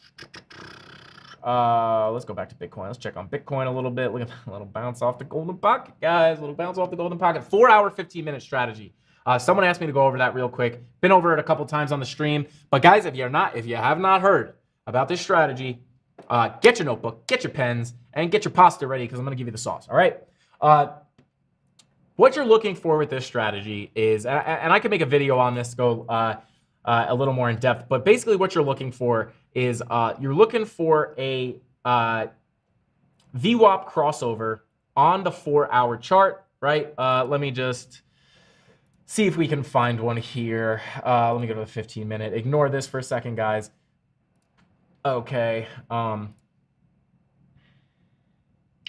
go back to Bitcoin. Let's check on Bitcoin a little bit. Look at that little bounce off the golden pocket, guys. Little bounce off the golden pocket. 4-hour, 15-minute strategy. Someone asked me to go over that real quick. Been over it a couple times on the stream. But guys, if you have not heard about this strategy, get your notebook, get your pens, and get your pasta ready because I'm going to give you the sauce. All right. What you're looking for with this strategy is, and I can make a video on this, go a little more in depth, but basically what you're looking for is you're looking for a VWAP crossover on the 4-hour chart, right? Let me just see if we can find one here. Let me go to the 15-minute. Ignore this for a second, guys. Okay.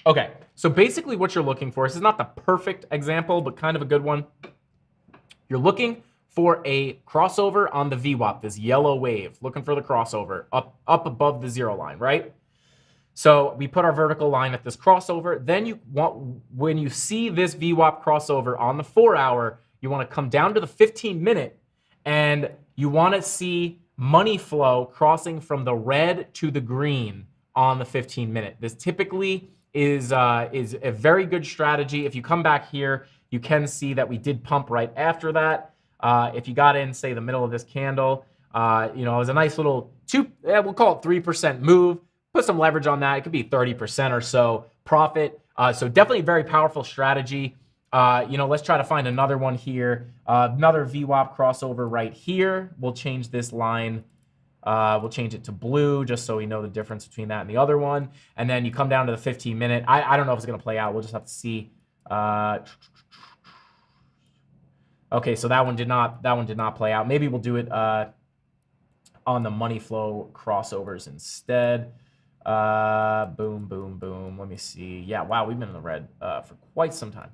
Okay. So basically what you're looking for, this is not the perfect example, but kind of a good one. You're looking for a crossover on the VWAP, this yellow wave, looking for the crossover up above the 0 line, right? So we put our vertical line at this crossover. Then when you see this VWAP crossover on the 4-hour, you want to come down to the 15-minute and you want to see money flow crossing from the red to the green on the 15-minute. This typically is a very good strategy. If you come back here, you can see that we did pump right after that. If you got in, say, the middle of this candle, it was a nice little we'll call it 3% move. Put some leverage on that. It could be 30% or so profit. So definitely a very powerful strategy. Let's try to find another one here. Another VWAP crossover right here. We'll change this line. We'll change it to blue just so we know the difference between that and the other one. And then you come down to the 15-minute. I don't know if it's going to play out. We'll just have to see. Okay, so that one did not play out. Maybe we'll do it on the money flow crossovers instead. Boom, boom, boom. Let me see. Yeah, wow, we've been in the red for quite some time.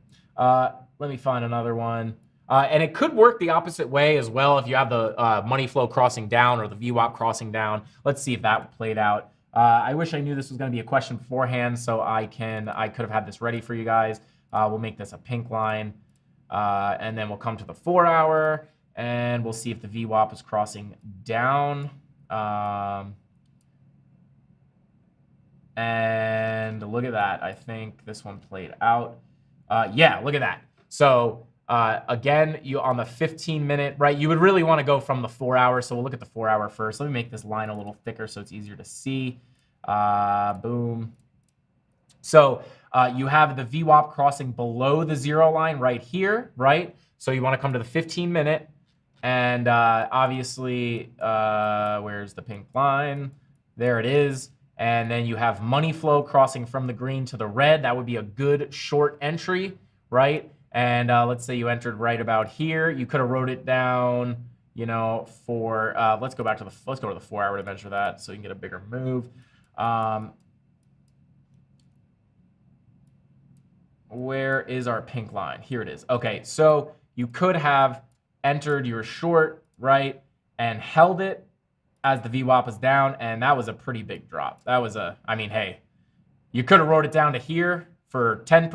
Let me find another one. And it could work the opposite way as well if you have the money flow crossing down or the VWAP crossing down. Let's see if that played out. I wish I knew this was going to be a question beforehand, so I could have had this ready for you guys. We'll make this a pink line, and then we'll come to the 4-hour, and we'll see if the VWAP is crossing down. And look at that. I think this one played out. Yeah, look at that. So again, you on the 15-minute, right? You would really want to go from the 4-hour. So we'll look at the 4-hour first. Let me make this line a little thicker so it's easier to see. Boom. So you have the VWAP crossing below the 0 line right here, right? So you want to come to the 15-minute. And obviously, where's the pink line? There it is. And then you have money flow crossing from the green to the red. That would be a good short entry, right? And let's say you entered right about here. You could have wrote it down, you know, for let's go to the 4-hour to measure that so you can get a bigger move. Where is our pink line? Here it is. Okay, so you could have entered your short, right, and held it as the VWAP was down, and that was a pretty big drop. That was I mean, hey, you could have wrote it down to here for 10%,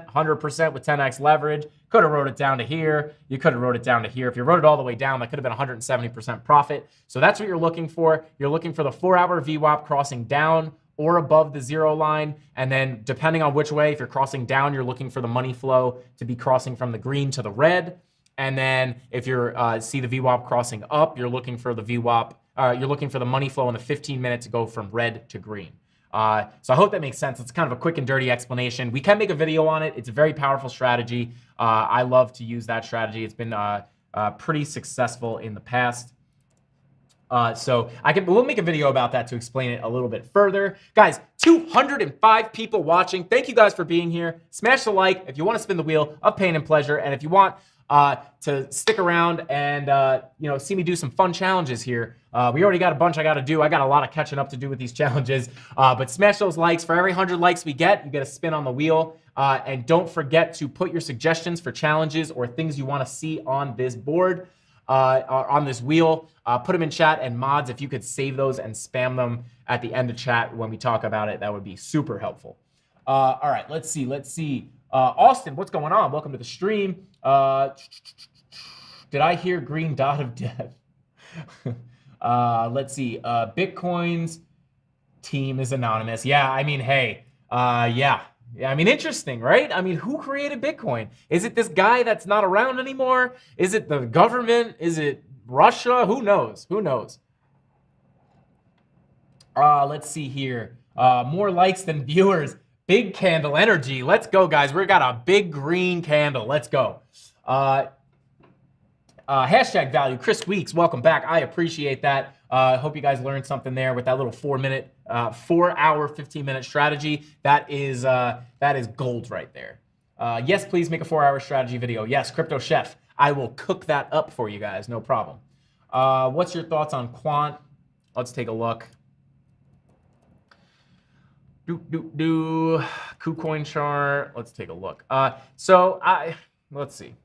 100% with 10x leverage. Could have wrote it down to here. You could have wrote it down to here. If you wrote it all the way down, that could have been 170% profit. So that's what you're looking for. You're looking for the 4-hour VWAP crossing down or above the 0 line. And then depending on which way, if you're crossing down, you're looking for the money flow to be crossing from the green to the red. And then if you're see the VWAP crossing up, you're looking for the VWAP, you're looking for the money flow in the 15-minute to go from red to green. So I hope that makes sense. It's kind of a quick and dirty explanation. We can make a video on it. It's a very powerful strategy. I love to use that strategy. It's been pretty successful in the past. So we'll make a video about that to explain it a little bit further. Guys, 205 people watching. Thank you guys for being here. Smash the like if you want to spin the wheel of pain and pleasure. And if you want to stick around and you know, see me do some fun challenges here. We already got a bunch I got to do. I got a lot of catching up to do with these challenges. But smash those likes. For every 100 likes we get, you get a spin on the wheel. And don't forget to put your suggestions for challenges or things you want to see on this board, on this wheel. Put them in chat, and mods, if you could save those and spam them at the end of chat when we talk about it, that would be super helpful. All right, let's see. Austin, what's going on? Welcome to the stream. Did I hear green dot of death? Let's see. Bitcoin's team is anonymous. Yeah, I mean, hey, yeah. I mean, interesting, right? I mean, who created Bitcoin? Is it this guy that's not around anymore? Is it the government? Is it Russia? Who knows? Who knows? Let's see here. More likes than viewers. Big candle energy. Let's go, guys. We got a big green candle. Let's go. Hashtag value. Chris Weeks, welcome back. I appreciate that. Hope you guys learned something there with that little 4-hour, 15-minute strategy. That is gold right there. Yes, please make a 4-hour strategy video. Yes, Crypto Chef. I will cook that up for you guys. No problem. What's your thoughts on quant? Let's take a look. KuCoin chart. Let's take a look. Let's see.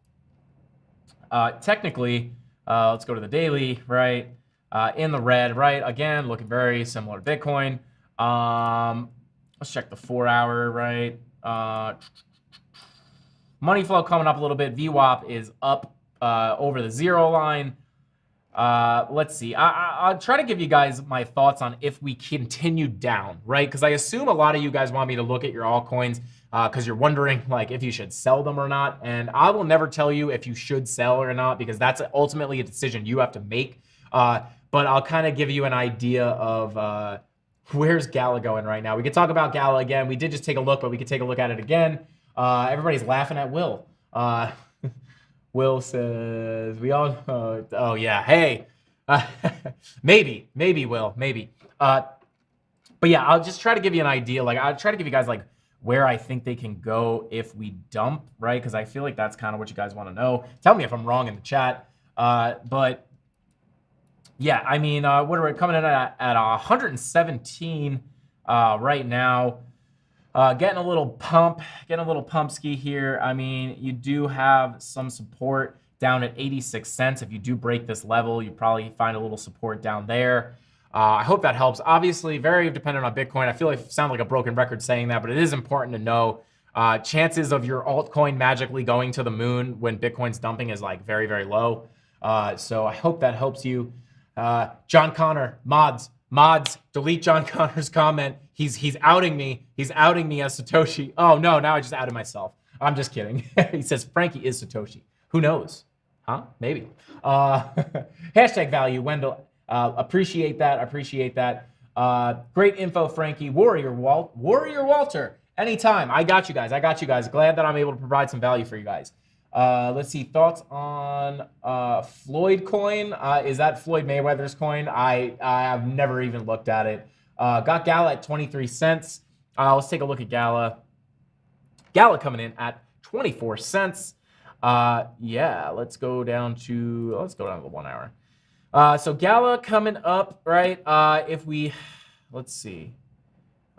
Technically, let's go to the daily, right? In the red, right? Again, looking very similar to Bitcoin. Let's check the 4-hour, right? Money flow coming up a little bit. VWAP is up over the 0 line. Let's see. I'll try to give you guys my thoughts on if we continue down, right? Because I assume a lot of you guys want me to look at your altcoins because you're wondering like if you should sell them or not. And I will never tell you if you should sell or not because that's ultimately a decision you have to make. But I'll kind of give you an idea of where's Gala going right now. We could talk about Gala again. We did just take a look, but we could take a look at it again. Everybody's laughing at Will. Will says, we all know. Oh, yeah. Hey, maybe, Will, maybe. But yeah, I'll just try to give you an idea. Like, I'll try to give you guys, like, where I think they can go if we dump, right? Because I feel like that's kind of what you guys want to know. Tell me if I'm wrong in the chat. But, yeah, I mean, what are we coming in at 117 right now? Getting a little pump ski here. I mean, you do have some support down at 86 cents. If you do break this level, you probably find a little support down there. I hope that helps. Obviously, very dependent on Bitcoin. I feel like I sound like a broken record saying that, but it is important to know chances of your altcoin magically going to the moon when Bitcoin's dumping is like very, very low. So I hope that helps you. John Connor, mods, delete John Connor's comment. He's outing me. He's outing me as Satoshi. Oh no, now I just outed myself. I'm just kidding. He says Frankie is Satoshi. Who knows? Huh? Maybe. Hashtag value, Wendell. Appreciate that. Great info, Frankie. Warrior Walter. Anytime. I got you guys. I got you guys. Glad that I'm able to provide some value for you guys. Let's see. Thoughts on Floyd coin? Is that Floyd Mayweather's coin? I have never even looked at it. Got Gala at 23 cents. Let's take a look at Gala. Gala coming in at 24 cents. Yeah, let's go down to the 1 hour. So Gala coming up, right? Let's see.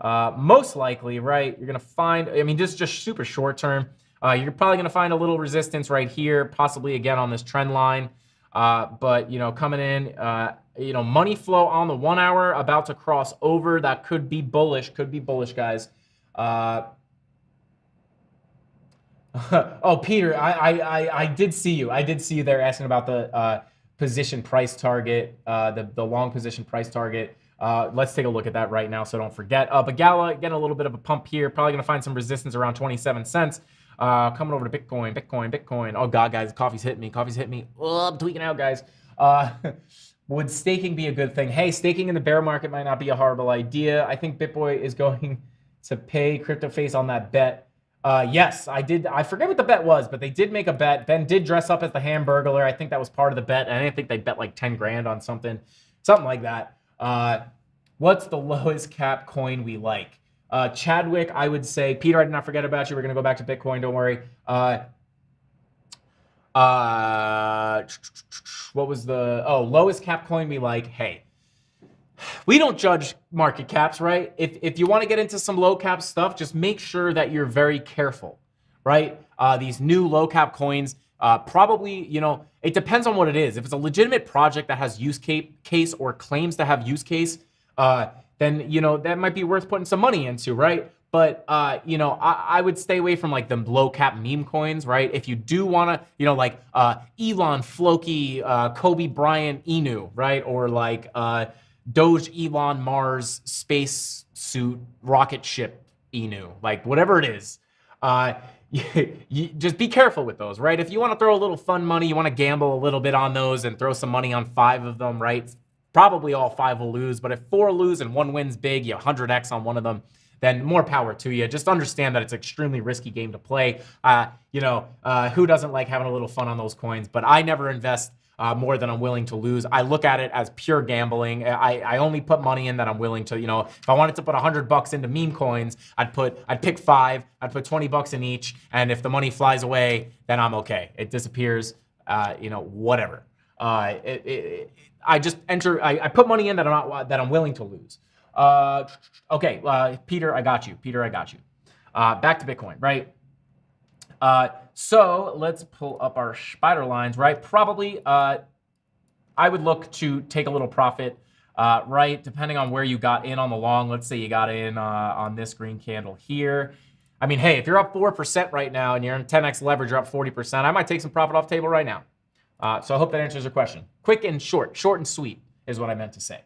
Most likely, right, you're going to find, I mean, this is just super short term. You're probably going to find a little resistance right here, possibly again on this trend line. But, you know, coming in, you know, money flow on the 1 hour about to cross over. That could be bullish, guys. Oh, Peter, I did see you. I did see you there asking about the position price target, the long position price target. Let's take a look at that right now, so don't forget. But Gala getting a little bit of a pump here. Probably going to find some resistance around 27 cents. Coming over to Bitcoin. Oh, God, guys, coffee's hitting me. Oh, I'm tweaking out, guys. Would staking be a good thing? Hey, staking in the bear market might not be a horrible idea. I think BitBoy is going to pay CryptoFace on that bet. Yes, I did. I forget what the bet was, but they did make a bet. Ben did dress up as the Hamburglar. I think that was part of the bet. I didn't think they bet like 10 grand on something like that. What's the lowest cap coin we like? Chadwick, I would say. Peter, I did not forget about you. We're going to go back to Bitcoin. Don't worry. What was the lowest cap coin we like? Hey, we don't judge market caps, right? If you want to get into some low cap stuff, just make sure that you're very careful, right? These new low cap coins, probably, you know, it depends on what it is. If it's a legitimate project that has use case or claims to have use case, then, you know, that might be worth putting some money into, right? But, you know, I would stay away from like the low cap meme coins, right? If you do want to, you know, like Elon, Floki, Kobe Bryant, Inu, right? Or like Doge, Elon, Mars, space suit, rocket ship, Inu, like whatever it is. You just be careful with those, right? If you want to throw a little fun money, you want to gamble a little bit on those and throw some money on 5 of them, right? Probably all 5 will lose, but if 4 lose and 1 wins big, you 100x on one of them, then more power to you. Just understand that it's an extremely risky game to play. You know, who doesn't like having a little fun on those coins? But I never invest more than I'm willing to lose. I look at it as pure gambling. I only put money in that I'm willing to, you know, if I wanted to put $100 into meme coins, I'd pick 5, I'd put $20 in each. And if the money flies away, then I'm okay. It disappears, you know, whatever. I just I put money in that I'm willing to lose. Okay, Peter, I got you. Back to Bitcoin, right? So let's pull up our spider lines, right? Probably, I would look to take a little profit, right? Depending on where you got in on the long. Let's say you got in on this green candle here. I mean, hey, if you're up 4% right now and you're in 10x leverage, you're up 40%, I might take some profit off the table right now. So I hope that answers your question. Quick and short and sweet is what I meant to say.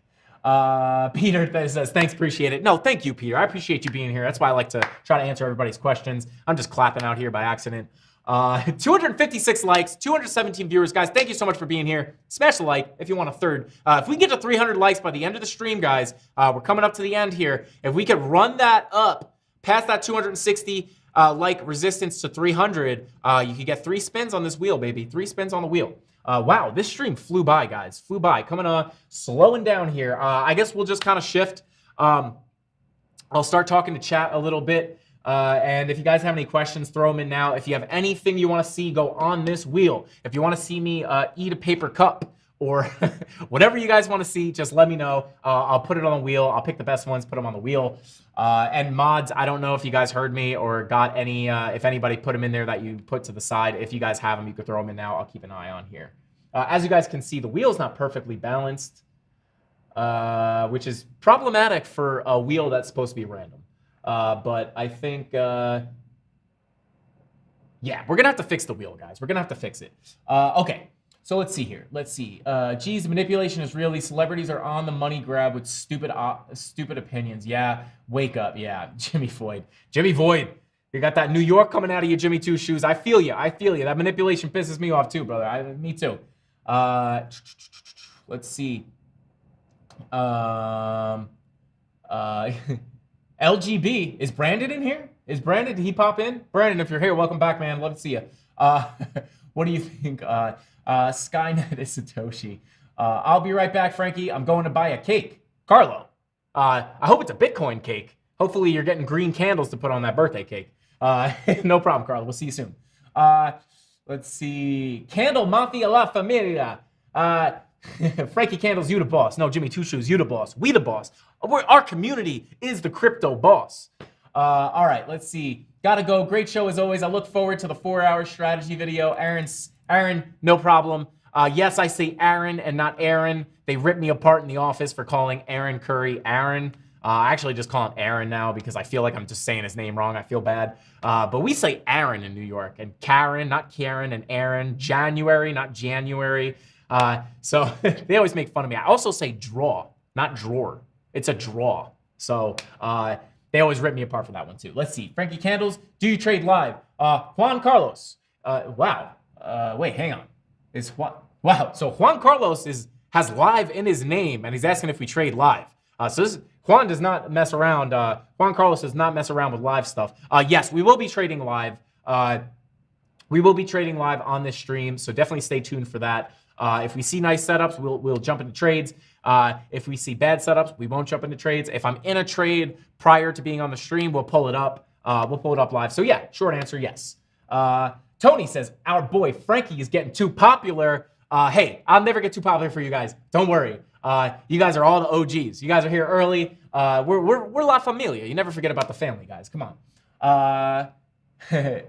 Peter says, thanks, appreciate it. No, thank you, Peter. I appreciate you being here. That's why I like to try to answer everybody's questions. I'm just clapping out here by accident. 256 likes, 217 viewers. Guys, thank you so much for being here. Smash the like if you want a third. If we get to 300 likes by the end of the stream, guys, we're coming up to the end here. If we could run that up past that 260 like resistance to 300, you could get 3 spins on this wheel, baby. 3 spins on the wheel. Wow, this stream flew by, guys. Flew by. Coming slowing down here. I guess we'll just kind of shift. I'll start talking to chat a little bit. And if you guys have any questions, throw them in now. If you have anything you want to see go on this wheel, if you want to see me eat a paper cup or whatever you guys want to see, just let me know. I'll put it on the wheel. I'll pick the best ones, put them on the wheel. And mods, I don't know if you guys heard me or got any, if anybody put them in there that you put to the side. If you guys have them, you could throw them in now. I'll keep an eye on here. As you guys can see, the wheel's not perfectly balanced, which is problematic for a wheel that's supposed to be random. But I think, yeah, we're going to have to fix the wheel, guys. We're going to have to fix it. Okay. So let's see here. Let's see. Geez, manipulation is real. These celebrities are on the money grab with stupid opinions. Yeah, wake up. Yeah, Jimmy Void. You got that New York coming out of your Jimmy Two Shoes. I feel you. That manipulation pisses me off too, brother. Me too. Let's see. LGB, is Brandon in here? Is Brandon, did he pop in? Brandon, if you're here, welcome back, man. Love to see you. What do you think? Skynet is Satoshi. I'll be right back, Frankie. I'm going to buy a cake. Carlo, I hope it's a Bitcoin cake. Hopefully you're getting green candles to put on that birthday cake. No problem, Carlo. We'll see you soon. Let's see. CandleMafia La Familia. Frankie Candles, you the boss. No, Jimmy Two Shoes, you the boss. We the boss. Our community is the crypto boss. All right, let's see. Gotta go. Great show as always. I look forward to the 4-hour strategy video. Aaron, no problem. Yes, I say Aaron and not Aaron. They ripped me apart in the office for calling Aaron Curry Aaron. I actually just call him Aaron now because I feel like I'm just saying his name wrong. I feel bad. But we say Aaron in New York. And Karen, not Karen, and Aaron. January, not January. So they always make fun of me. I also say draw, not drawer. It's a draw. So they always rip me apart for that one too. Let's see. Frankie Candles, do you trade live? Juan Carlos. Wow. Wait, hang on. Is Juan? Wow. So Juan Carlos has live in his name, and he's asking if we trade live. Juan does not mess around. Juan Carlos does not mess around with live stuff. Yes, we will be trading live. We will be trading live on this stream, so definitely stay tuned for that. If we see nice setups, we'll jump into trades. If we see bad setups, we won't jump into trades. If I'm in a trade prior to being on the stream, we'll pull it up. We'll pull it up live. So yeah, short answer, yes. Tony says, our boy Frankie is getting too popular. Hey, I'll never get too popular for you guys. Don't worry. You guys are all the OGs. You guys are here early. We're La Familia. You never forget about the family, guys. Come on.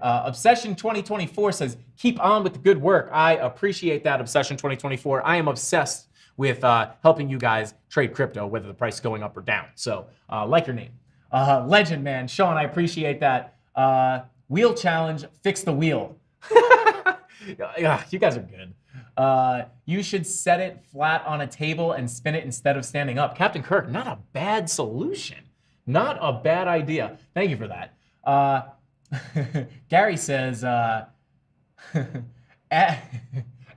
Obsession 2024 says, keep on with the good work. I appreciate that, Obsession 2024. I am obsessed with helping you guys trade crypto, whether the price is going up or down. So, like your name. Legend, man. Sean, I appreciate that. Wheel challenge, fix the wheel. You guys are good. You should set it flat on a table and spin it instead of standing up. Captain Kirk, not a bad solution. Not a bad idea. Thank you for that. Gary says,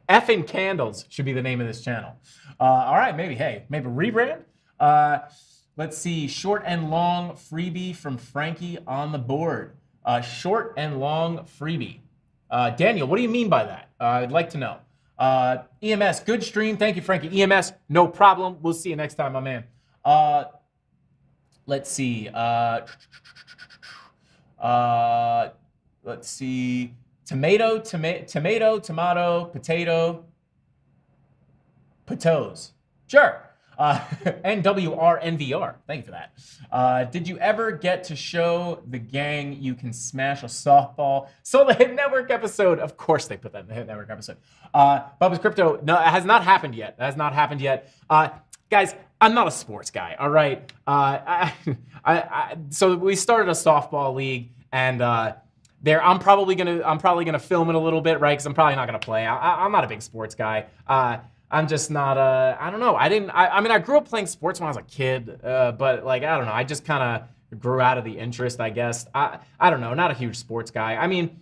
effing Candles should be the name of this channel. All right, maybe rebrand. Let's see, short and long freebie from Frankie on the board. Short and long freebie. Daniel, what do you mean by that? I'd like to know. EMS, good stream. Thank you, Frankie. EMS, no problem. We'll see you next time, my man. Let's see. Let's see. Tomato, potato, potatoes. Sure. NWRNVR. Thank you for that. Did you ever get to show the gang you can smash a softball? So the Hit Network episode. Of course they put that in the Hit Network episode. Bubba's Crypto. No, it has not happened yet. It has not happened yet. Guys, I'm not a sports guy. All right. So we started a softball league, and I'm probably gonna film it a little bit, right? Because I'm probably not gonna play. I'm not a big sports guy. I'm just not I don't know. I mean, I grew up playing sports when I was a kid, but like, I don't know. I just kind of grew out of the interest, I guess. I don't know. Not a huge sports guy. I mean,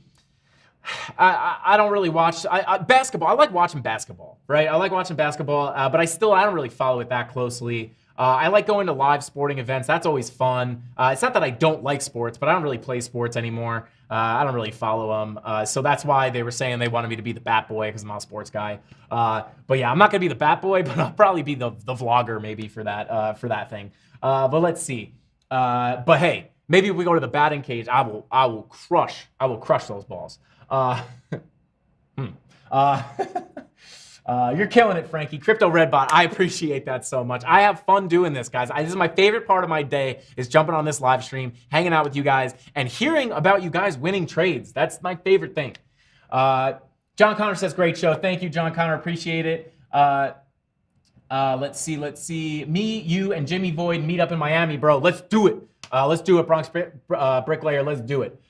I don't really watch basketball. I like watching basketball, right? I like watching basketball, but I don't really follow it that closely. I like going to live sporting events. That's always fun. It's not that I don't like sports, but I don't really play sports anymore. I don't really follow them. So that's why they were saying they wanted me to be the bat boy, because I'm not a sports guy. But yeah, I'm not going to be the bat boy, but I'll probably be the vlogger maybe for that thing. But let's see. But hey, maybe if we go to the batting cage, I will crush those balls. You're killing it, Frankie. Crypto Redbot, I appreciate that so much. I have fun doing this, guys. This is my favorite part of my day, is jumping on this live stream, hanging out with you guys, and hearing about you guys winning trades. That's my favorite thing. John Connor says, great show. Thank you, John Connor. Appreciate it. Let's see. Me, you, and Jimmy Void meet up in Miami, bro. Let's do it. Let's do it, Bronx Bricklayer. Let's do it.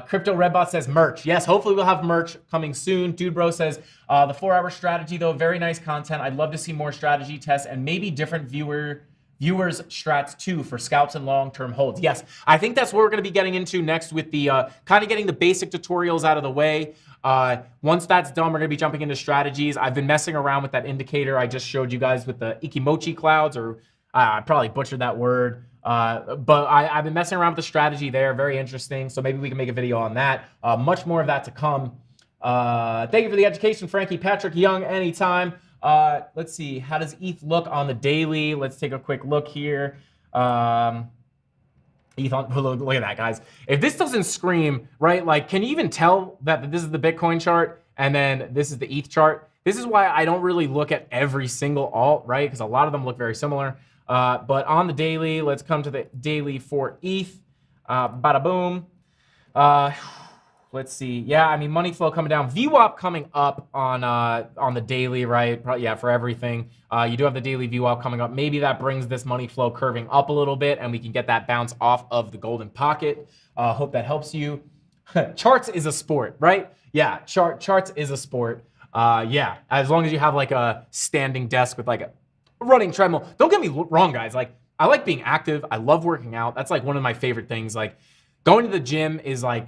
Crypto Redbot says merch. Yes, hopefully we'll have merch coming soon. Dude Bro says, the 4-hour strategy, though, very nice content. I'd love to see more strategy tests and maybe different viewers strats too for scalps and long-term holds. Yes, I think that's what we're going to be getting into next with the kind of getting the basic tutorials out of the way. Once that's done, we're going to be jumping into strategies. I've been messing around with that indicator I just showed you guys with the Ichimoku Clouds, or I probably butchered that word. But I've been messing around with the strategy there. Very interesting. So maybe we can make a video on that. Much more of that to come. Thank you for the education, Frankie. Patrick Young, anytime. Let's see. How does ETH look on the daily? Let's take a quick look here. ETH on, look at that, guys. If this doesn't scream, right, like, can you even tell that this is the Bitcoin chart and then this is the ETH chart? This is why I don't really look at every single alt, right? Because a lot of them look very similar. But on the daily, let's come to the daily for ETH. Bada boom. Let's see. Yeah, I mean, money flow coming down. VWAP coming up on the daily, right? Yeah, for everything. You do have the daily VWAP coming up. Maybe that brings this money flow curving up a little bit, and we can get that bounce off of the golden pocket. Hope that helps you. Charts is a sport, right? Yeah, charts is a sport. Yeah, as long as you have like a standing desk with like a running treadmill. Don't get me wrong, guys. Like, I like being active. I love working out. That's like one of my favorite things. Like, going to the gym is like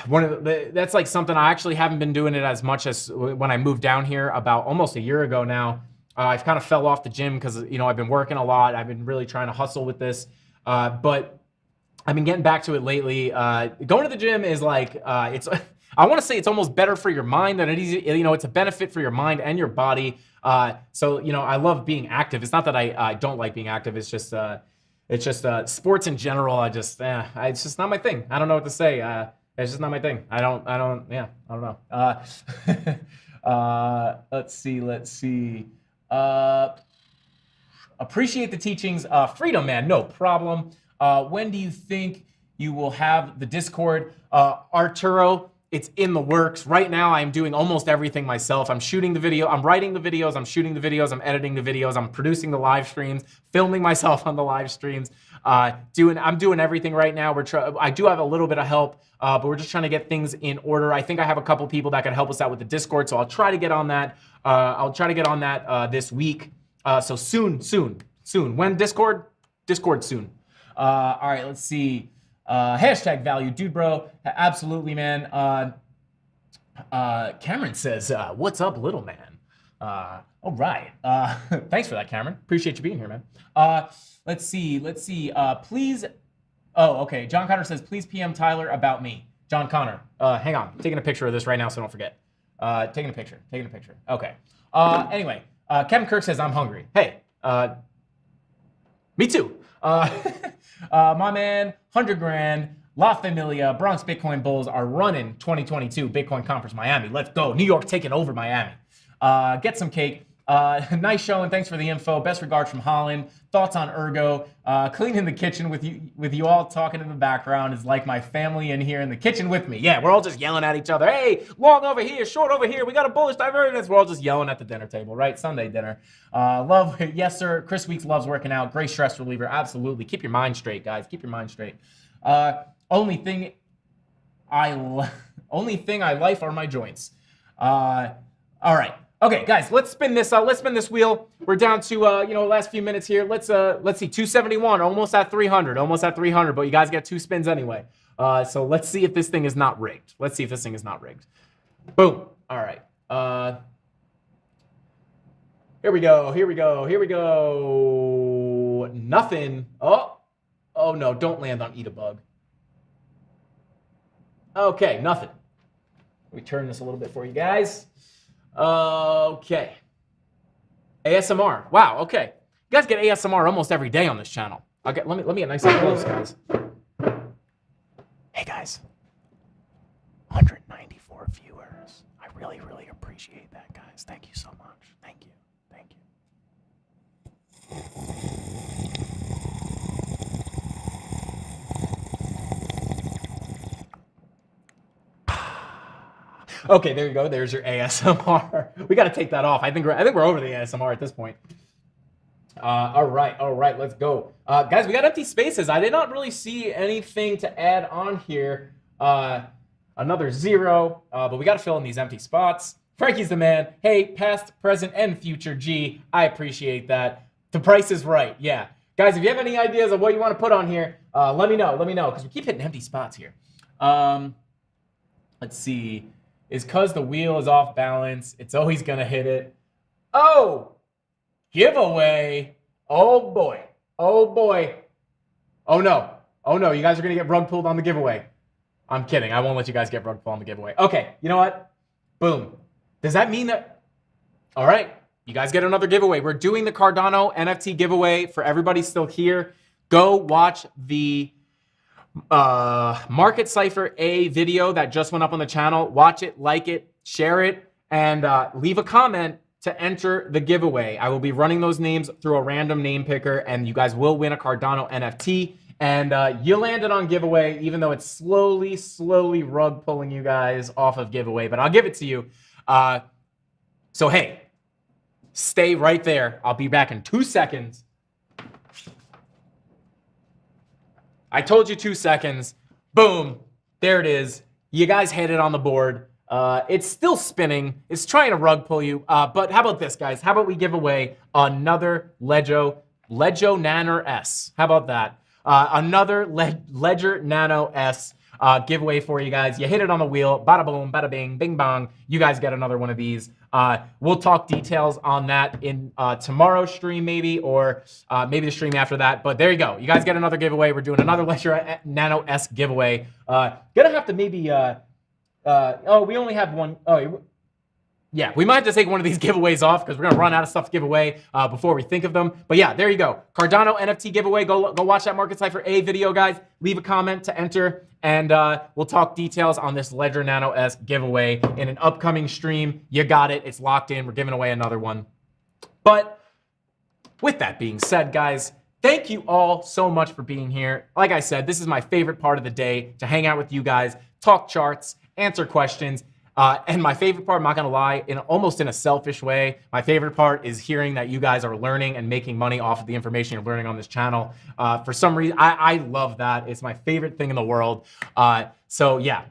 that's like something I actually haven't been doing it as much as when I moved down here about almost a year ago now. I've kind of fell off the gym because, you know, I've been working a lot. I've been really trying to hustle with this, but I've been getting back to it lately. Going to the gym is like it's. I want to say it's almost better for your mind than it is. You know, it's a benefit for your mind and your body. So, you know, I love being active. It's not that I don't like being active. It's just sports in general. It's just not my thing. I don't know what to say. It's just not my thing. I don't know. Let's see. Appreciate the teachings. Freedom, man, no problem. When do you think you will have the Discord? Arturo, it's in the works. Right now, I'm doing almost everything myself. I'm shooting the video, I'm writing the videos, I'm shooting the videos, I'm editing the videos, I'm producing the live streams, filming myself on the live streams. I'm doing everything right now. I do have a little bit of help, but we're just trying to get things in order. I think I have a couple people that can help us out with the Discord, so I'll try to get on that. This week. So soon. When Discord? Discord soon. All right, let's see. Hashtag value, dude, bro. Absolutely, man. Cameron says, "What's up, little man?" All right. Thanks for that, Cameron. Appreciate you being here, man. Let's see. Please. Oh, okay. John Connor says, please PM Tyler about me. John Connor, hang on. Taking a picture of this right now, so don't forget. Taking a picture. Okay. Anyway, Kevin Kirk says, I'm hungry. Hey, me too. My man, 100 grand, La Familia, Bronx Bitcoin Bulls are running 2022 Bitcoin Conference Miami. Let's go. New York taking over Miami. Get some cake. Nice show and thanks for the info. Best regards from Holland. Thoughts on Ergo. Cleaning the kitchen with you all talking in the background is like my family in here in the kitchen with me. Yeah, we're all just yelling at each other. Hey, long over here, short over here. We got a bullish divergence. We're all just yelling at the dinner table, right? Sunday dinner. Yes, sir. Chris Weeks loves working out. Great stress reliever. Absolutely. Keep your mind straight, guys. Keep your mind straight. Only thing I like are my joints. All right. Okay, guys, let's spin this wheel. We're down to last few minutes here. Let's see, 271, almost at 300, but you guys get two spins anyway. So let's see if this thing is not rigged. Boom. All right. Here we go. Nothing. Oh no, don't land on Eat a Bug. Okay, nothing. Let me turn this a little bit for you guys. Okay. ASMR. Wow, okay. You guys get ASMR almost every day on this channel. Okay, let me get nice and close, guys. Hey guys. 194 viewers. I really, really appreciate that, guys. Thank you so much. Thank you. Okay, there you go. There's your ASMR. We got to take that off. I think we're over the ASMR at this point. All right, let's go. Guys, we got empty spaces. I did not really see anything to add on here. Another 0, but we got to fill in these empty spots. Frankie's the man. Hey, past, present, and future G. I appreciate that. The price is right. Yeah. Guys, if you have any ideas of what you want to put on here, let me know, because we keep hitting empty spots here. Let's see. Is because the wheel is off balance. It's always going to hit it. Oh, giveaway. Oh, boy. Oh no. Oh no, you guys are gonna get rug pulled on the giveaway. I'm kidding. I won't let you guys get rug pulled on the giveaway. Okay, you know what? Boom. Does that mean that? All right, you guys get another giveaway. We're doing the Cardano NFT giveaway for everybody still here. Go watch the Market Cipher A video that just went up on the channel. Watch it, like it, share it, and leave a comment to enter the giveaway. I will be running those names through a random name picker, and you guys will win a Cardano NFT. And you landed on giveaway, even though it's slowly rug pulling you guys off of giveaway, but I'll give it to you. So hey, stay right there. I'll be back in 2 seconds. I told you 2 seconds. Boom. There it is. You guys hit it on the board. It's still spinning. It's trying to rug pull you. But how about this, guys? How about we give away another Ledger Nano S? How about that? Another Ledger Nano S giveaway for you guys. You hit it on the wheel. Bada boom, bada bing, bing bong. You guys get another one of these. We'll talk details on that in tomorrow's stream maybe, or maybe the stream after that. But there you go. You guys get another giveaway. We're doing another Ledger Nano S giveaway. Gonna have to maybe... oh, we only have one. Oh, yeah, we might have to take one of these giveaways off because we're gonna run out of stuff to give away before we think of them. But yeah, there you go. Cardano NFT giveaway. Go watch that Market Cipher A video, guys. Leave a comment to enter, and we'll talk details on this Ledger Nano S giveaway in an upcoming stream. You got it. It's locked in. We're giving away another one. But with that being said, guys, thank you all so much for being here. Like I said, this is my favorite part of the day, to hang out with you guys, talk charts, answer questions. And my favorite part, I'm not gonna lie, almost in a selfish way, my favorite part is hearing that you guys are learning and making money off of the information you're learning on this channel. For some reason, I love that. It's my favorite thing in the world. So yeah.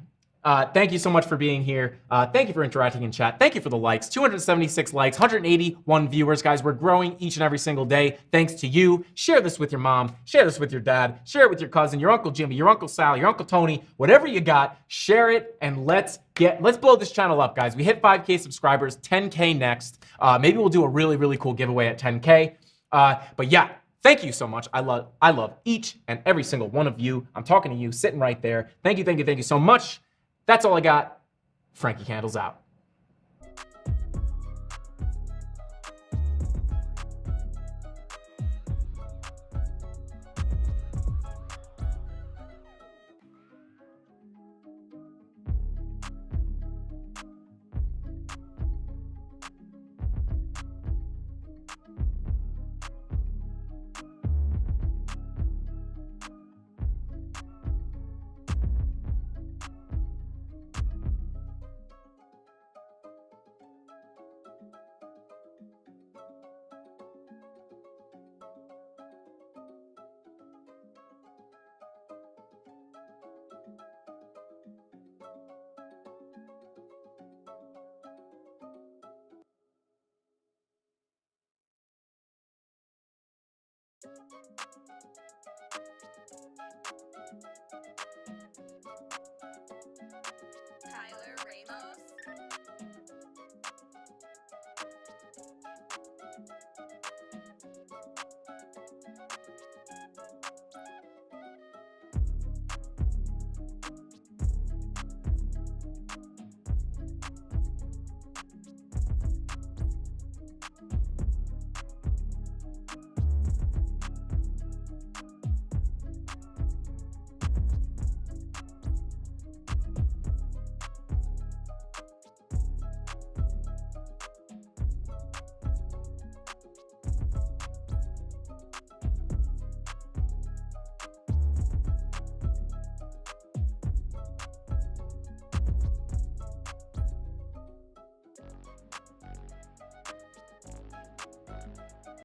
Thank you so much for being here. Thank you for interacting in chat. Thank you for the likes. 276 likes, 181 viewers, guys. We're growing each and every single day. Thanks to you. Share this with your mom. Share this with your dad. Share it with your cousin, your Uncle Jimmy, your Uncle Sal, your Uncle Tony, whatever you got. Share it, and let's blow this channel up, guys. We hit 5K subscribers, 10K next. Maybe we'll do a really cool giveaway at 10K. But yeah. Thank you so much. I love each and every single one of you. I'm talking to you, sitting right there. Thank you so much. That's all I got. Frankie Candles out. Tyler Ramos.